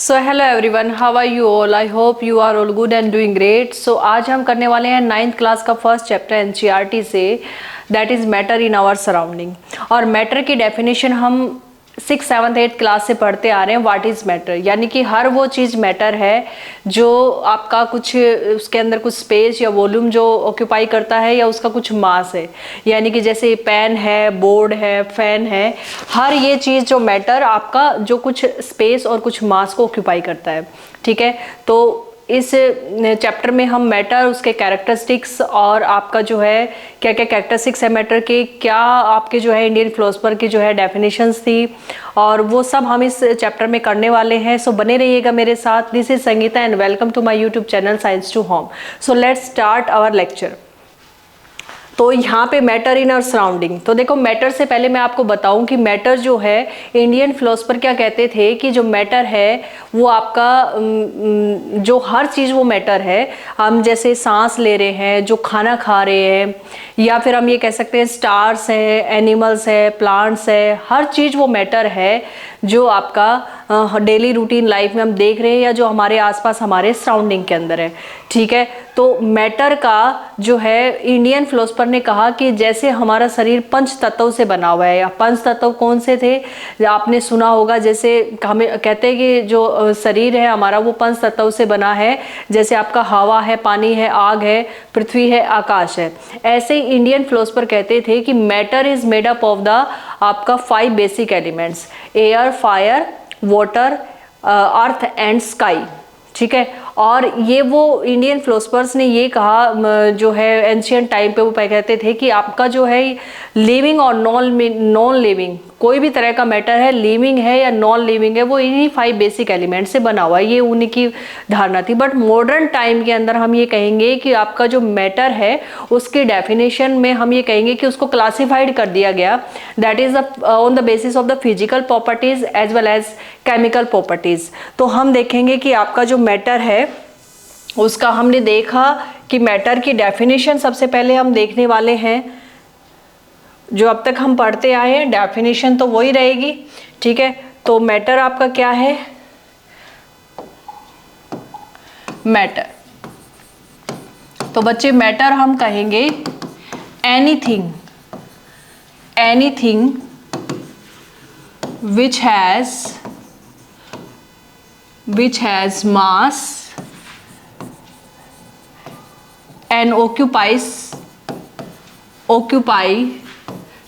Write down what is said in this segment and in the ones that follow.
So hello everyone, how are you all? I hope you are all good and doing great. So आज हम करने वाले हैं 9th class का first chapter NCERT से, that is matter in our surrounding. और matter की definition हम 6th 7th 8th क्लास से पढ़ते आ रहे हैं। व्हाट इज़ मैटर, यानी कि हर वो चीज़ मैटर है जो आपका कुछ उसके अंदर कुछ स्पेस या वॉल्यूम जो ऑक्यूपाई करता है या उसका कुछ मास है। यानी कि जैसे पेन है, बोर्ड है, फैन है, हर ये चीज़ जो मैटर आपका जो कुछ स्पेस और कुछ मास को ऑक्यूपाई करता है। ठीक है, तो इस चैप्टर में हम मैटर, उसके कैरेक्टरिस्टिक्स और आपका जो है क्या क्या कैरेक्टरिस्टिक्स है मैटर के, क्या आपके जो है इंडियन फिलोसफर की जो है डेफिनेशंस थी, और वो सब हम इस चैप्टर में करने वाले हैं। सो बने रहिएगा मेरे साथ। This is Sangeeta and welcome to my YouTube channel science to home. So let's start our lecture. तो यहाँ पे मैटर इन आवर सराउंडिंग, तो देखो मैटर से पहले मैं आपको बताऊं कि मैटर जो है, इंडियन फिलोसफर क्या कहते थे कि जो मैटर है वो आपका जो हर चीज़ वो मैटर है। हम जैसे सांस ले रहे हैं, जो खाना खा रहे हैं, या फिर हम ये कह सकते हैं स्टार्स हैं, एनिमल्स है, प्लांट्स है, हर चीज़ वो मैटर है जो आपका डेली रूटीन लाइफ में हम देख रहे हैं या जो हमारे आसपास हमारे सराउंडिंग के अंदर है। ठीक है, तो मैटर का जो है इंडियन फिलोसफर ने कहा कि जैसे हमारा शरीर पंच तत्वों से बना हुआ है। या पंच तत्व कौन से थे आपने सुना होगा, जैसे हमें कहते हैं कि जो शरीर है हमारा वो पंच तत्वों से बना है। जैसे आपका हवा है, पानी है, आग है, पृथ्वी है, आकाश है। ऐसे ही इंडियन फिलोसफर कहते थे कि matter is made up of the आपका 5 basic elements: air, fire, water, earth and sky. ठीक है, और ये वो इंडियन फिलोसफर्स ने ये कहा जो है एंशियंट टाइम पे, वो कहते थे कि आपका जो है लिविंग और नॉन लिविंग कोई भी तरह का मैटर है, लिविंग है या नॉन लिविंग है, वो इन्हीं 5 बेसिक एलिमेंट से बना हुआ है। ये उन्हीं की धारणा थी। बट मॉडर्न टाइम के अंदर हम ये कहेंगे कि आपका जो मैटर है उसकी डेफिनेशन में हम ये कहेंगे कि उसको क्लासिफाइड कर दिया गया, that is on the basis of the physical properties as well as chemical properties. तो हम देखेंगे कि आपका जो मैटर है उसका हमने देखा कि मैटर की डेफिनेशन सबसे पहले हम देखने वाले हैं। जो अब तक हम पढ़ते आए हैं डेफिनेशन तो वही रहेगी। ठीक है, तो मैटर आपका क्या है? मैटर, तो बच्चे मैटर हम कहेंगे anything which has mass and occupy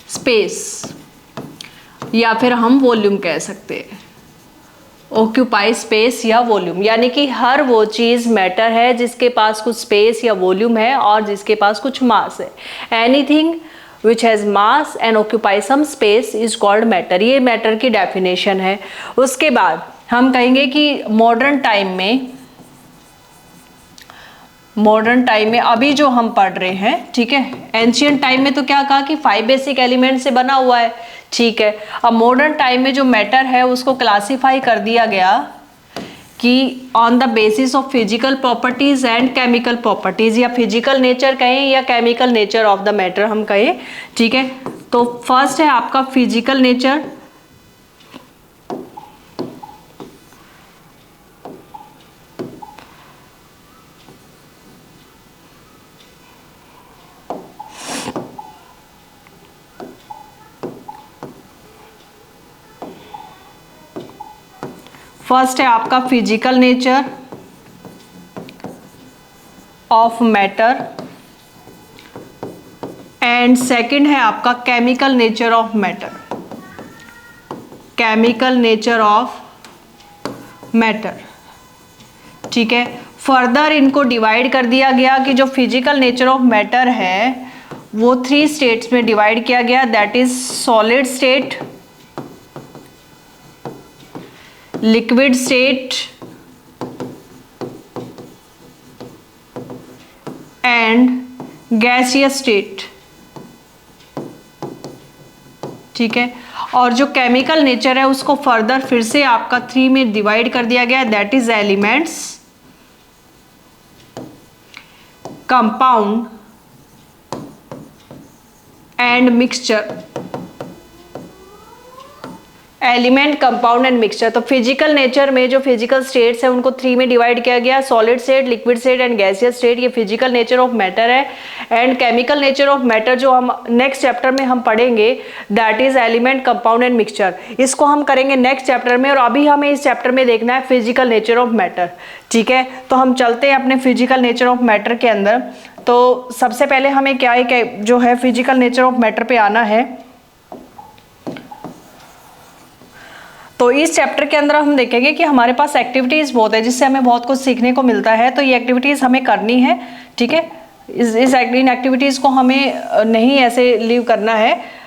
space, या फिर हम वॉल्यूम कह सकते हैं। ऑक्यूपाई स्पेस या वॉल्यूम, यानी कि हर वो चीज मैटर है जिसके पास कुछ स्पेस या वॉल्यूम है और जिसके पास कुछ मास है। Anything which has mass and occupy some space is called matter. ये मैटर की डेफिनेशन है। उसके बाद हम कहेंगे कि मॉडर्न टाइम में अभी जो हम पढ़ रहे हैं, ठीक है, एंशियंट टाइम में तो क्या कहा कि 5 बेसिक एलिमेंट से बना हुआ है। ठीक है, अब मॉडर्न टाइम में जो मैटर है उसको क्लासिफाई कर दिया गया कि on the basis of physical properties and chemical properties, या फिजिकल नेचर कहें या chemical nature of the matter हम कहें। ठीक है, तो फर्स्ट है आपका फिजिकल नेचर। फर्स्ट है आपका physical nature of matter and second है आपका chemical nature of matter. Chemical nature of matter, ठीक है। फर्दर इनको डिवाइड कर दिया गया कि जो फिजिकल नेचर ऑफ मैटर है वो 3 स्टेट्स में डिवाइड किया गया, that is solid state, liquid state and gaseous state. ठीक है, और जो केमिकल नेचर है उसको फर्दर फिर से आपका 3 में डिवाइड कर दिया गया, that is elements, compound and mixture element, compound and mixture. तो फिजिकल नेचर में जो फिजिकल स्टेट्स है उनको 3 में डिवाइड किया गया, solid state, liquid state and gaseous state. ये फिजिकल नेचर ऑफ मैटर है। And chemical nature of matter जो हम नेक्स्ट चैप्टर में हम पढ़ेंगे, that is element, compound and mixture. इसको हम करेंगे नेक्स्ट चैप्टर में, और अभी हमें इस चैप्टर में देखना है फिजिकल नेचर ऑफ मैटर। ठीक है, तो हम चलते हैं अपने फिजिकल नेचर ऑफ मैटर के अंदर। तो सबसे पहले हमें क्या है जो है फिजिकल नेचर ऑफ मैटर पे आना है। तो इस चैप्टर के अंदर हम देखेंगे कि हमारे पास एक्टिविटीज बहुत है जिससे हमें बहुत कुछ सीखने को मिलता है। तो ये एक्टिविटीज हमें करनी है। ठीक है, इन एक्टिविटीज को हमें नहीं ऐसे लीव करना है,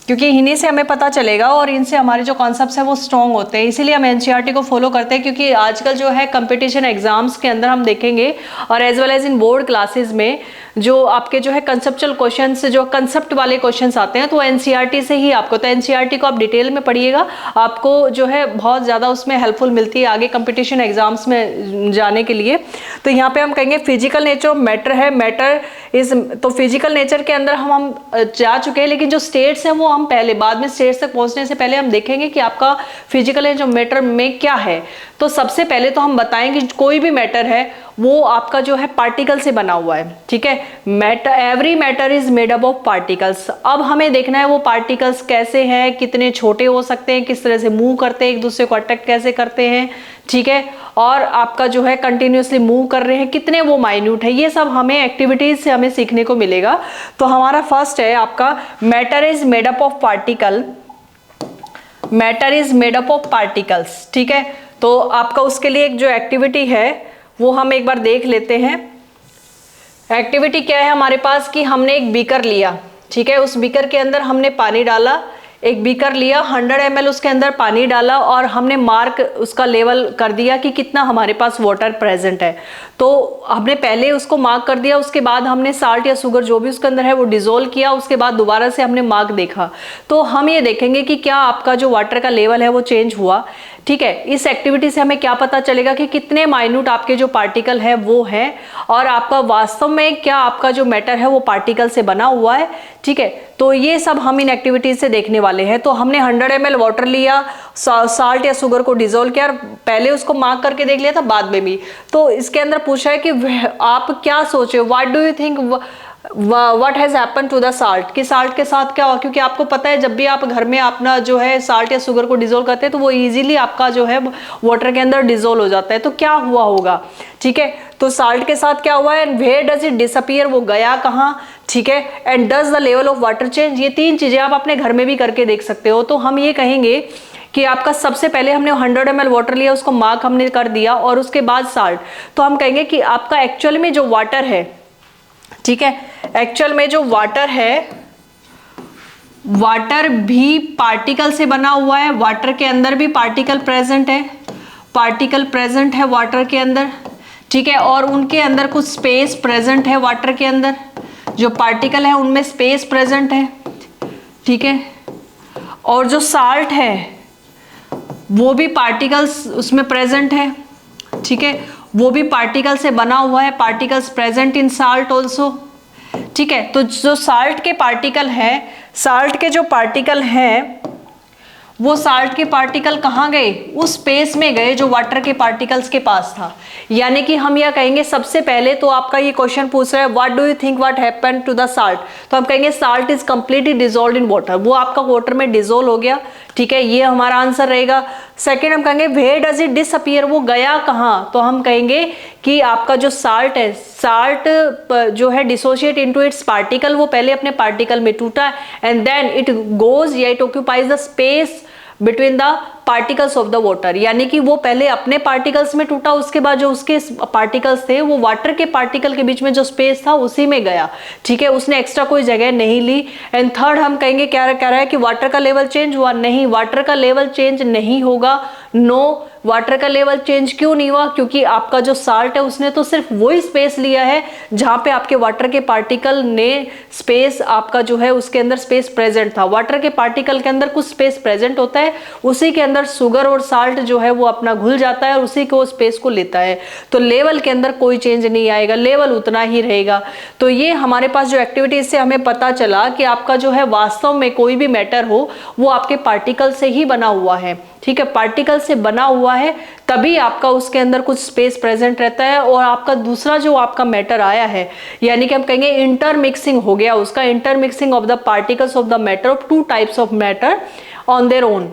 क्योंकि इन्हीं से हमें पता चलेगा और इनसे हमारे जो कॉन्सेप्ट्स हैं वो स्ट्रॉन्ग होते हैं। इसीलिए हम एनसीईआरटी को फॉलो करते हैं, क्योंकि आजकल जो है कंपटीशन एग्जाम्स के अंदर हम देखेंगे और as well as in board classes में जो आपके जो है कंसेप्चुअल क्वेश्चंस, जो कंसेप्ट वाले क्वेश्चंस आते हैं, तो एनसीईआरटी से ही आपको, तो एनसीईआरटी को आप डिटेल में पढ़िएगा, आपको जो है बहुत ज़्यादा उसमें हेल्पफुल मिलती है आगे कंपटीशन एग्जाम्स में जाने के लिए। तो यहाँ पे हम कहेंगे फिजिकल नेचर ऑफ मैटर है। मैटर इज, तो फिजिकल नेचर के अंदर हम जा चुके हैं, लेकिन जो स्टेट्स हैं वो हम पहले, बाद में स्टेट्स तक पहुंचने से पहले हम देखेंगे कि आपका फिजिकल नेचर ऑफ मैटर में क्या है। तो सबसे पहले तो हम बताएंगे कोई भी मैटर है वो आपका जो है पार्टिकल से बना हुआ है। ठीक है, matter, every matter is made up of particles. अब हमें देखना है वो पार्टिकल्स कैसे हैं, कितने छोटे हो सकते हैं, किस तरह से मूव करते हैं, एक दूसरे को अट्रैक्ट कैसे करते हैं। ठीक है, और आपका जो है कंटिन्यूसली मूव कर रहे हैं, कितने वो माइन्यूट है, ये सब हमें एक्टिविटीज से हमें सीखने को मिलेगा। तो हमारा फर्स्ट है आपका matter is made up of particle. Matter is made up of particles. ठीक है, तो आपका उसके लिए एक जो एक्टिविटी है वो हम एक बार देख लेते हैं। एक्टिविटी क्या है हमारे पास कि हमने एक बीकर लिया। ठीक है, उस बीकर के अंदर हमने पानी डाला, एक बीकर लिया, 100 ml उसके अंदर पानी डाला और हमने मार्क उसका लेवल कर दिया कि कितना हमारे पास वाटर प्रेजेंट है। तो हमने पहले उसको मार्क कर दिया, उसके बाद हमने साल्ट या शुगर जो भी उसके अंदर है वो डिजोल्व किया, उसके बाद दोबारा से हमने मार्क देखा। तो हम ये देखेंगे कि क्या आपका जो वाटर का लेवल है वो चेंज हुआ। ठीक है, इस एक्टिविटी से हमें क्या पता चलेगा कि कितने माइन्यूट आपके जो पार्टिकल है वो है, और आपका वास्तव में क्या आपका जो मैटर है वो पार्टिकल से बना हुआ है। ठीक है, तो ये सब हम इन एक्टिविटीज से देखने वाले हैं। तो हमने 100 ml वाटर लिया, साल्ट या शुगर को डिजोल्व किया, पहले उसको मार्क करके देख लिया था, बाद में भी। तो इसके अंदर पूछा है कि आप क्या सोचे, what do you think what has happen to the salt, कि साल्ट के साथ क्या हुआ। क्योंकि आपको पता है जब भी आप घर में अपना जो है साल्ट या शुगर को डिजोल्व करते हैं तो वो इजीली आपका जो है वाटर के अंदर डिजोल्व हो जाता है। तो क्या हुआ होगा। ठीक है, तो साल्ट के साथ क्या हुआ है, and where does it disappear, वो गया कहाँ। ठीक है, and does the level of water change. ये 3 चीजें आप अपने घर में भी करके देख सकते हो। तो हम ये कहेंगे कि आपका सबसे पहले हमने 100 ml वाटर लिया, उसको मार्क हमने कर दिया, और उसके बाद साल्ट। तो हम कहेंगे कि आपका एक्चुअल में जो वाटर है, ठीक है, एक्चुअल में जो वाटर है, वाटर भी पार्टिकल से बना हुआ है। वाटर के अंदर भी पार्टिकल प्रेजेंट है, पार्टिकल प्रेजेंट है वाटर के अंदर। ठीक है, और उनके अंदर कुछ स्पेस प्रेजेंट है वाटर के अंदर, जो पार्टिकल है उनमें स्पेस प्रेजेंट है। ठीक है, और जो साल्ट है वो भी पार्टिकल्स उसमें प्रेजेंट है। ठीक है, वो भी पार्टिकल से बना हुआ है, particles present in salt also. ठीक है, तो जो साल्ट के पार्टिकल है, साल्ट के जो पार्टिकल हैं वो साल्ट के पार्टिकल कहाँ गए, उस स्पेस में गए जो वाटर के पार्टिकल्स के पास था। यानी कि हम यह कहेंगे, सबसे पहले तो आपका ये क्वेश्चन पूछ रहा है what do you think what happened to the salt, तो हम कहेंगे salt is completely dissolve in water, वो आपका वाटर में डिजोल्व हो गया। ठीक है, ये हमारा आंसर रहेगा। सेकेंड हम कहेंगे वेयर डज इट डिसअपीयर, वो गया कहाँ, तो हम कहेंगे कि आपका जो साल्ट है, साल्ट जो है डिसोशिएट इनटू इट्स पार्टिकल, वो पहले अपने पार्टिकल में टूटा एंड देन इट गोज या it occupies the space between the particles of the water. यानी कि वो पहले अपने पार्टिकल्स में टूटा, उसके बाद जो उसके पार्टिकल्स थे वो वाटर के पार्टिकल के बीच में जो स्पेस था उसी में गया। ठीक है, उसने एक्स्ट्रा कोई जगह नहीं ली। एंड थर्ड हम कहेंगे क्या कह रहा है कि वाटर का लेवल चेंज हुआ, नहीं, वाटर का लेवल चेंज नहीं होगा। नो, वाटर का लेवल चेंज क्यों नहीं हुआ? क्योंकि आपका जो साल्ट है उसने तो सिर्फ वही स्पेस लिया है जहां पे आपके वाटर के पार्टिकल ने स्पेस, आपका जो है उसके अंदर स्पेस प्रेजेंट था। वाटर के पार्टिकल के अंदर कुछ स्पेस प्रेजेंट होता है, उसी के अंदर शुगर और साल्ट जो है वो अपना घुल जाता है और उसी को स्पेस को लेता है। तो लेवल के अंदर कोई चेंज नहीं आएगा, लेवल उतना ही रहेगा। तो ये हमारे पास जो एक्टिविटी से हमें पता चला कि आपका जो है वास्तव में कोई भी मैटर हो वो आपके पार्टिकल से ही बना हुआ है। ठीक है, पार्टिकल से बना हुआ है तभी आपका उसके अंदर कुछ स्पेस प्रेजेंट रहता है। और आपका दूसरा जो आपका मैटर आया है, यानी कि हम कहेंगे इंटरमिक्सिंग हो गया उसका, intermixing of the particles of the matter of two types of matter on their own.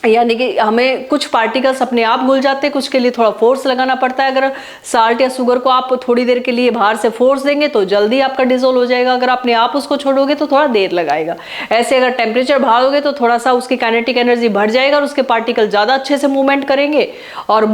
यानी कि हमें कुछ पार्टिकल्स अपने आप घुल जाते हैं, कुछ के लिए थोड़ा फोर्स लगाना पड़ता है। अगर साल्ट या शुगर को आप थोड़ी देर के लिए बाहर से फोर्स देंगे तो जल्दी आपका डिसोल्व हो जाएगा, अगर अपने आप उसको छोड़ोगे तो थोड़ा देर लगाएगा। ऐसे अगर टेम्परेचर बढ़ाओगे तो थोड़ा सा उसकी काइनेटिक एनर्जी बढ़ जाएगा और उसके पार्टिकल ज़्यादा अच्छे से मूवमेंट करेंगे और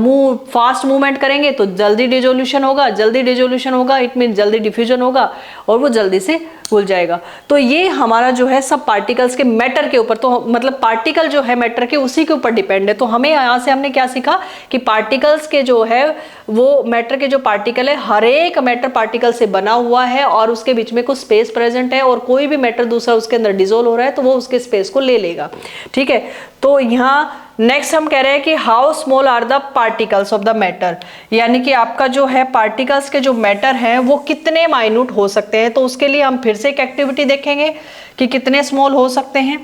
फास्ट मूवमेंट करेंगे तो जल्दी डिसोल्यूशन होगा। जल्दी डिसोल्यूशन होगा इट मीन जल्दी डिफ्यूजन होगा और वो जल्दी से घुल जाएगा। तो ये हमारा जो है सब पार्टिकल्स के मैटर के ऊपर, तो मतलब पार्टिकल जो है मैटर के उसी के ऊपर डिपेंड है। तो हमें यहाँ से हमने क्या सीखा कि पार्टिकल्स के जो है वो मैटर के जो पार्टिकल है, हर एक मैटर पार्टिकल से बना हुआ है और उसके बीच में कुछ स्पेस प्रेजेंट है और कोई भी मैटर दूसरा उसके अंदर डिसोल्व हो रहा है तो वो उसके स्पेस को ले लेगा। ठीक है, तो यहाँ नेक्स्ट हम कह रहे हैं कि how small are the particles of the matter, यानी कि आपका जो है पार्टिकल्स के जो मैटर हैं वो कितने माइन्यूट हो सकते हैं। तो उसके लिए हम फिर से एक एक्टिविटी देखेंगे कि कितने स्मॉल हो सकते हैं।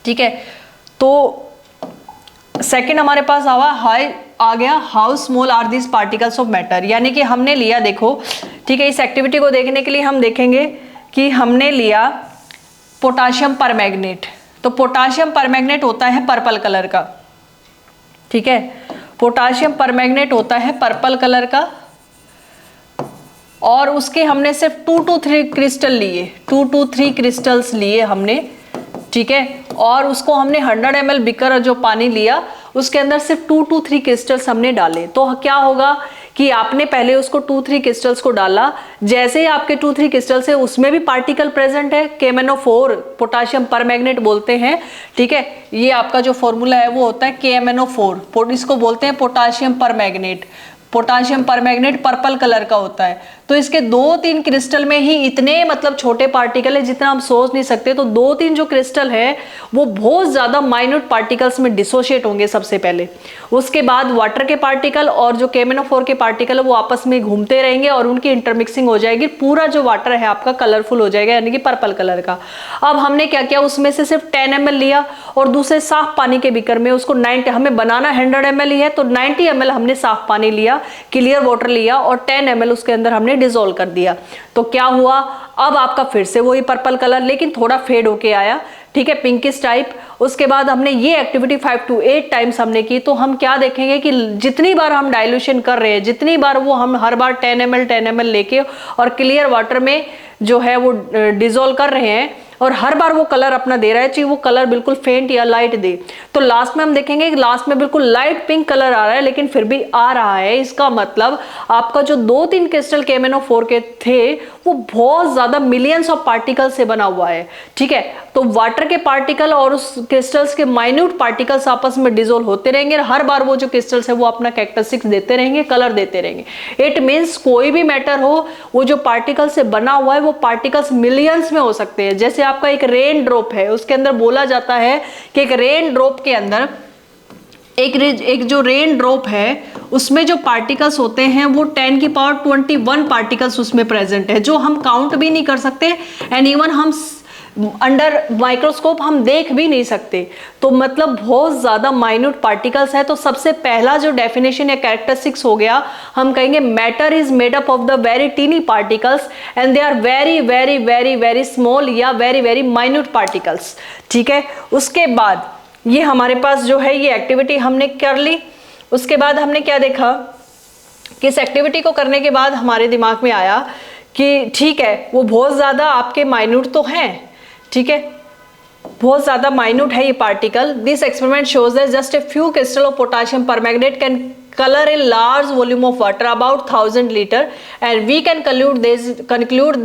ठीक है, तो सेकंड हमारे पास आ गया how small are this particles of matter, यानी कि हमने लिया, देखो ठीक है, इस एक्टिविटी को देखने के लिए हम देखेंगे कि हमने लिया पोटाशियम परमैंगनेट। तो पोटाशियम परमैंगनेट होता है पर्पल कलर का। ठीक है, पोटाशियम परमैंगनेट होता है पर्पल कलर का और उसके हमने सिर्फ 2 to 3 क्रिस्टल लिए, 2 to 3 क्रिस्टल्स लिए हमने। ठीक है, और उसको हमने 100 ml बीकर जो पानी लिया उसके अंदर सिर्फ 2 to 3 क्रिस्टल्स हमने डाले। तो क्या होगा कि आपने पहले उसको 2-3 क्रिस्टल्स को डाला, जैसे ही आपके 2-3 क्रिस्टल्स है उसमें भी पार्टिकल प्रेजेंट है, KMnO4 पोटाशियम परमैंगनेट बोलते हैं। ठीक है, ये आपका जो फॉर्मूला है वो होता है KMnO4, इसको बोलते हैं potassium permanganate. Potassium permanganate purple colour का होता है। तो इसके 2-3 क्रिस्टल में ही इतने मतलब छोटे पार्टिकल है जितना हम सोच नहीं सकते। तो 2-3 जो क्रिस्टल है वो बहुत ज्यादा माइन्यूट पार्टिकल्स में डिसोशिएट होंगे सबसे पहले, उसके बाद वाटर के पार्टिकल और जो KMnO4 के पार्टिकल है वो आपस में घूमते रहेंगे और उनकी इंटरमिक्सिंग हो जाएगी, पूरा जो वाटर है आपका कलरफुल हो जाएगा, यानी कि पर्पल कलर का। अब हमने क्या किया, उसमें से सिर्फ 10 ml लिया और दूसरे साफ पानी के बीकर में उसको 90, हमें बनाना 100 ml ही है तो 90 ml हमने साफ पानी लिया, क्लियर वाटर लिया और 10 ml उसके अंदर हमने डिसॉल्व कर दिया। तो क्या हुआ, अब आपका फिर से वही पर्पल कलर लेकिन थोड़ा फेड होके आया। ठीक है, पिंकिश टाइप। उसके बाद हमने ये एक्टिविटी 5 to 8 टाइम्स हमने की। तो हम क्या देखेंगे कि जितनी बार हम डाइल्यूशन कर रहे हैं, जितनी बार वो हम हर बार 10 ml लेके और क्लियर वाटर में जो है वो डिसॉल्व कर रहे हैं और हर बार वो कलर अपना दे रहा है, चाहिए वो कलर बिल्कुल फेंट या लाइट दे। तो लास्ट में हम देखेंगे कि लास्ट में बिल्कुल लाइट पिंक कलर आ रहा है लेकिन फिर भी आ रहा है। इसका मतलब आपका जो 2-3 क्रिस्टल KMnO4 के थे वो बहुत ज्यादा मिलियंस ऑफ पार्टिकल से बना हुआ है। ठीक है, तो वाटर के पार्टिकल और उस क्रिस्टल्स के माइन्यूट पार्टिकल्स आपस में डिसॉल्व होते रहेंगे, हर बार वो जो क्रिस्टल्स है वो अपना कैरेक्टरिस्टिक्स देते रहेंगे, कलर देते रहेंगे। इट मीन्स कोई भी मैटर हो वो जो पार्टिकल से बना हुआ है वो पार्टिकल्स मिलियंस में हो सकते हैं। जैसे आपका एक रेन ड्रॉप है, उसके अंदर बोला जाता है कि एक रेन ड्रॉप के अंदर एक जो रेन ड्रॉप है उसमें जो पार्टिकल्स होते हैं वो 10 की पावर 21 पार्टिकल्स उसमें प्रेजेंट है, जो हम काउंट भी नहीं कर सकते एंड इवन हम अंडर माइक्रोस्कोप हम देख भी नहीं सकते। तो मतलब बहुत ज्यादा माइन्यूट पार्टिकल्स है। तो सबसे पहला जो डेफिनेशन या कैरेक्टरिस्टिक्स हो गया, हम कहेंगे matter is made up of the very tiny particles and they are very very very very small या वेरी वेरी माइन्यूट पार्टिकल्स। ठीक है, उसके बाद ये हमारे पास जो है ये एक्टिविटी हमने कर ली। उसके बाद हमने क्या देखा कि इस एक्टिविटी को करने के बाद हमारे दिमाग में आया कि ठीक है वो बहुत ज्यादा आपके माइन्यूट तो हैं, ठीक है, बहुत ज्यादा माइन्यूट है ये particle. This experiment shows that just a few crystal of potassium permanganate can color a large volume of water about 1000 liter and we can conclude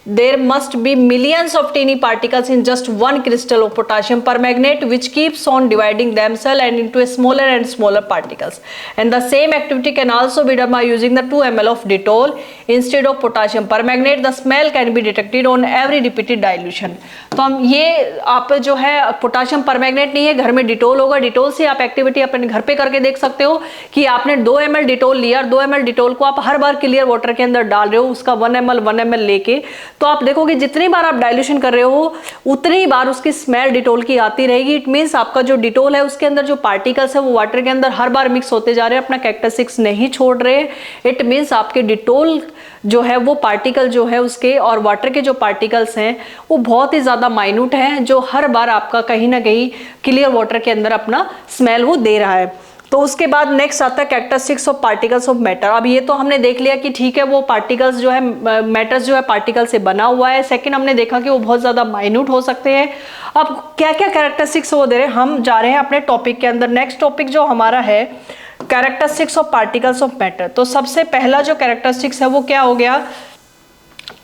there must be millions of tiny particles in just one crystal of potassium permanganate which keeps on dividing themselves and into smaller and smaller particles, and the same activity can also be done by using the 2 ml of Dettol instead of potassium permanganate. The smell can be detected on every repeated dilution. तो हम ये आप जो है potassium permanganate नहीं है, घर में डिटोल होगा, डिटोल से आप एक्टिविटी अपने घर पे करके देख सकते हो कि आपने 2 ml डिटोल लिया और 2 ml डिटोल को आप हर बार क्लियर वाटर के अंदर डाल रहे हो, उसका 1 ml लेके, तो आप देखोगे जितनी बार आप डाइल्यूशन कर रहे हो उतनी बार उसकी स्मेल डिटोल की आती रहेगी. इट मीन्स आपका जो डिटोल है उसके अंदर जो पार्टिकल्स है वो वाटर के अंदर हर बार मिक्स होते जा रहे हैं, अपना कैरेक्टरिस्टिक्स नहीं छोड़ रहे. इट मीन्स आपके डिटोल जो है वो पार्टिकल जो है उसके और वाटर के जो पार्टिकल्स हैं वो बहुत ही ज़्यादा माइन्यूट हैं, जो हर बार आपका कहीं ना कहीं क्लियर वाटर के अंदर अपना स्मेल वो दे रहा है. तो उसके बाद नेक्स्ट आता है characteristics of particles of matter. अब ये तो हमने देख लिया कि ठीक है वो पार्टिकल्स जो है मैटर्स जो है पार्टिकल से बना हुआ है. सेकंड हमने देखा कि वो बहुत ज़्यादा माइन्यूट हो सकते हैं. अब क्या क्या कैरेक्टरिस्टिक्स वो दे रहे हैं, हम जा रहे हैं अपने टॉपिक के अंदर. नेक्स्ट टॉपिक जो हमारा है characteristics of particles of matter. तो सबसे पहला जो कैरेक्टरिस्टिक्स है वो क्या हो गया,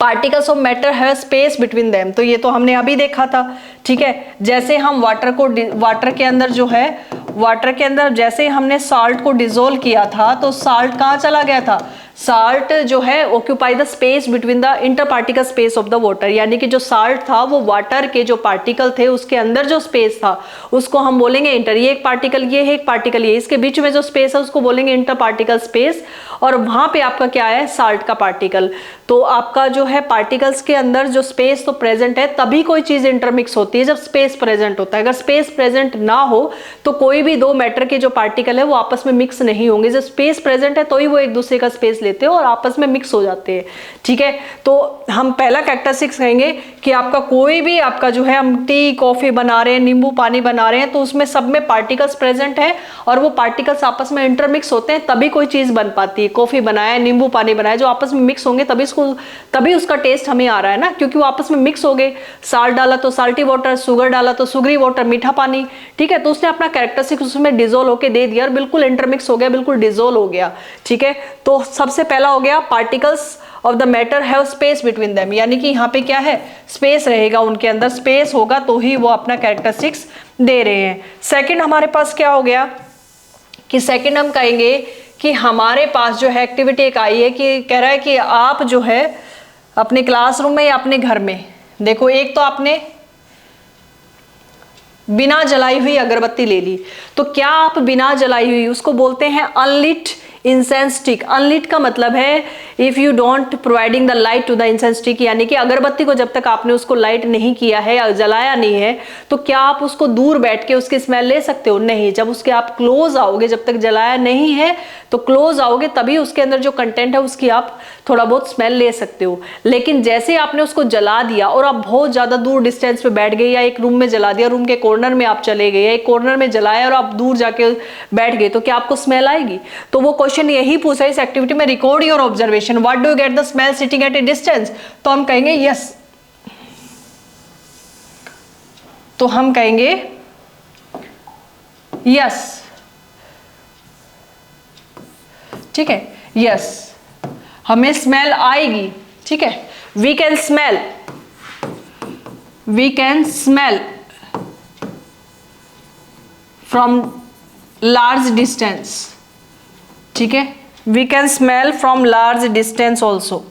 पार्टिकल्स ऑफ मैटर है स्पेस बिटवीन देम. तो ये तो हमने अभी देखा था, ठीक है. जैसे हम वाटर के अंदर जो है वाटर के अंदर जैसे हमने साल्ट को डिसोल्व किया था तो साल्ट कहाँ चला गया था, साल्ट जो है occupy the space between the inter particle space of the water, यानी कि जो साल्ट था वो वाटर के जो पार्टिकल थे उसके अंदर जो स्पेस था उसको हम बोलेंगे इंटर. ये एक पार्टिकल ये है, एक पार्टिकल ये, इसके बीच में जो स्पेस है उसको बोलेंगे इंटर पार्टिकल स्पेस, और वहां पे आपका क्या है साल्ट का पार्टिकल. तो आपका जो है पार्टिकल्स के अंदर जो स्पेस तो प्रेजेंट है तभी कोई चीज इंटरमिक्स होती है जब स्पेस प्रेजेंट होता है. अगर स्पेस प्रेजेंट ना हो तो कोई भी दो मैटर के जो पार्टिकल है वो आपस में मिक्स नहीं होंगे. जब स्पेस प्रेजेंट है तो ही वो एक दूसरे का स्पेस लेते हो और आपस में मिक्स हो जाते हैं, ठीक है. तो हम पहला कैरेक्टरिस्टिक्स कहेंगे कि आपका कोई भी आपका जो है हम टी कॉफी बना रहे हैं, नींबू पानी बना रहे हैं, तो उसमें सब में पार्टिकल्स प्रेजेंट है और वो पार्टिकल्स आपस में इंटरमिक्स होते हैं तभी कोई चीज बन पाती है. कॉफी बनाया, नींबू पानी बनाया, जो आपस में मिक्स होंगे तभी उसका टेस्ट हमें आ रहा है ना, क्योंकि वो आपस में मिक्स हो गए. साल्ट डाला तो साल्टी वाटर, शुगर डाला तो सुगरी वाटर, मीठा पानी, ठीक है. तो उसने अपना कैरेक्टरिस्टिक्स उसमें डिसोल्व होके दे दिया और बिल्कुल इंटरमिक्स हो गया, बिल्कुल डिसोल्व हो गया, ठीक है. तो सबसे पहला हो गया particles of the matter have space between them, यानी कि यहाँ पे क्या है स्पेस रहेगा, उनके अंदर स्पेस होगा तो ही वो अपना कैरेक्टरिस्टिक्स दे रहे हैं. सेकंड हमारे पास क्या हो गया कि सेकंड हम कहेंगे कि हमारे पास जो है एक्टिविटी एक आई है कि कह रहा है कि आप जो है अपने क्लासरूम में या अपने घर में देखो, एक तो आपने बिना जलाई हुई अगरबत्ती ले ली, तो क्या आप बिना जलाई हुई उसको बोलते हैं अनलिट इंसेंस स्टिक. अनलिट का मतलब है if you don't providing the light to the incense stick, यानी कि अगरबत्ती को जब तक आपने उसको लाइट नहीं किया है या जलाया नहीं है तो क्या आप उसको दूर बैठ के उसकी स्मेल ले सकते हो, नहीं. जब उसके आप क्लोज आओगे, जब तक जलाया नहीं है तो क्लोज आओगे तभी उसके अंदर जो कंटेंट है उसकी आप थोड़ा बहुत स्मेल ले सकते हो. लेकिन जैसे आपने उसको जला दिया और आप बहुत ज्यादा दूर डिस्टेंस पे बैठ गए या एक रूम में जला दिया, रूम के कॉर्नर में आप चले गए या एक कॉर्नर में जलाया और आप दूर जाके बैठ गए, तो क्या आपको स्मेल आएगी. तो वो क्वेश्चन यही पूछा इस एक्टिविटी में, record your observation, what do you get the smell sitting at A distance. तो हम कहेंगे यस, तो हम कहेंगे यस, ठीक है, यस हमें स्मेल आएगी, ठीक है. We can smell from large distance, ठीक है. We can smell from large distance also,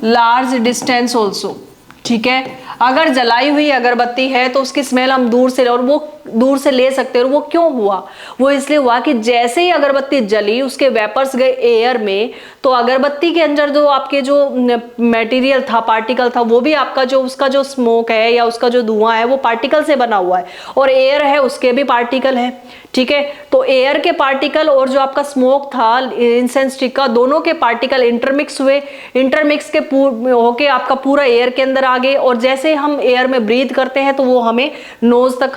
large distance also, ठीक है. अगर जलाई हुई अगरबत्ती है तो उसकी स्मेल हम दूर से, और वो दूर से ले सकते हैं. और वो क्यों हुआ, वो इसलिए हुआ कि जैसे ही अगरबत्ती जली उसके वेपर्स गए एयर में, तो अगरबत्ती के अंदर जो आपके जो मटेरियल था, पार्टिकल था, वो भी आपका जो उसका जो स्मोक है या उसका जो धुआं है वो पार्टिकल से बना हुआ है, और एयर है उसके भी पार्टिकल है, ठीक है. तो एयर के पार्टिकल और जो आपका स्मोक था इंसेंस स्टिक का, दोनों के पार्टिकल इंटरमिक्स हुए, इंटरमिक्स के होके आपका पूरा एयर के अंदर आ गए, और जैसे हम एयर में ब्रीथ करते हैं तो वो हमें नोज तक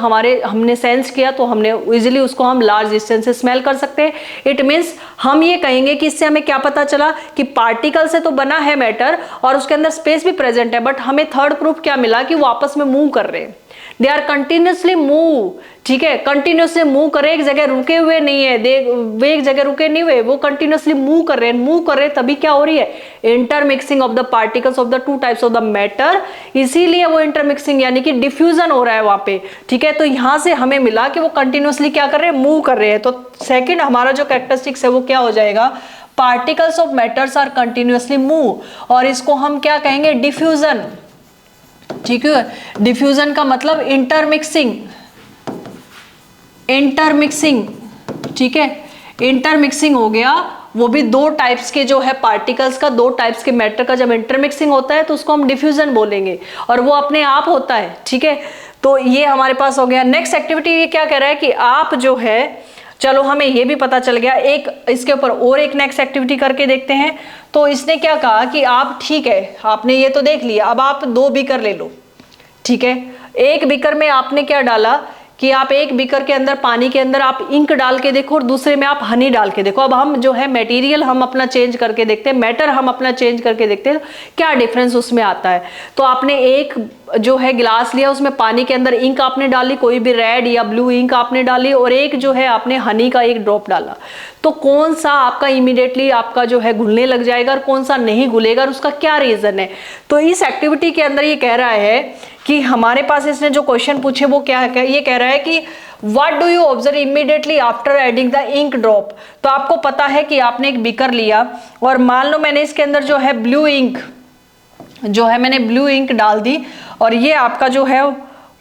हमने सेंस किया, तो हमने इजिली उसको हम लार्ज डिस्टेंस से स्मेल कर सकते हैं. इट मीन्स हम ये कहेंगे कि इससे हमें क्या पता चला कि पार्टिकल से तो बना है मैटर और उसके अंदर स्पेस भी प्रेजेंट है, बट हमें थर्ड प्रूफ क्या मिला कि वो आपस में मूव कर रहे हैं. दे आर कंटिन्यूसली मूव, ठीक है, कंटिन्यूसली मूव कर रहे, एक जगह रुके हुए नहीं है, वे एक जगह रुके नहीं हुए, वो कंटिन्यूसली मूव कर रहे हैं, तभी क्या हो रही है, intermixing of the particles of the two types of the matter, इसीलिए वो इंटरमिक्सिंग यानी कि डिफ्यूजन हो रहा है वहां पे, ठीक है। तो यहां से हमें मिला कि वो कंटिन्यूसली क्या कर रहे हैं, मूव कर रहे हैं। तो सेकेंड हमारा जो कैरेक्टरिस्टिक्स है वो क्या हो जाएगा, particles of matters are continuously move, और इसको हम क्या कहेंगे, डिफ्यूजन, ठीक है। डिफ्यूजन का मतलब इंटरमिक्सिंग, ठीक है, इंटरमिक्सिंग हो गया, वो भी दो टाइप्स के जो है पार्टिकल्स का, दो टाइप्स के मैटर का जब इंटरमिक्सिंग होता है तो उसको हम डिफ्यूजन बोलेंगे, और वो अपने आप होता है, ठीक है। तो ये हमारे पास हो गया। नेक्स्ट एक्टिविटी ये क्या कह रहा है कि आप जो है, चलो हमें ये भी पता चल गया, एक इसके ऊपर और एक नेक्स्ट एक्टिविटी करके देखते हैं। तो इसने क्या कहा कि आप, ठीक है, आपने ये तो देख लिया, अब आप 2 बीकर ले लो, ठीक है। एक बीकर में आपने क्या डाला कि आप एक बीकर के अंदर, पानी के अंदर आप इंक डाल के देखो, और दूसरे में आप हनी डाल के देखो। अब हम जो है मटेरियल हम अपना चेंज करके देखते हैं, मैटर हम अपना चेंज करके देखते हैं क्या डिफरेंस उसमें आता है। तो आपने एक जो है गिलास लिया, उसमें पानी के अंदर इंक आपने डाली, कोई भी रेड या ब्लू इंक आपने डाली, और एक जो है आपने हनी का एक ड्रॉप डाला, तो कौन सा आपका इमीडिएटली आपका जो है घुलने लग जाएगा और कौन सा नहीं घुलेगा, और उसका क्या रीजन है। तो इस एक्टिविटी के अंदर ये कह रहा है कि हमारे पास इसने जो क्वेश्चन पूछे वो क्या है, ये कह रहा है कि what do you observe immediately after adding the ink drop. तो आपको पता है कि आपने एक बीकर लिया, और मान लो मैंने इसके अंदर जो है ब्लू इंक, जो है मैंने ब्लू इंक डाल दी, और ये आपका जो है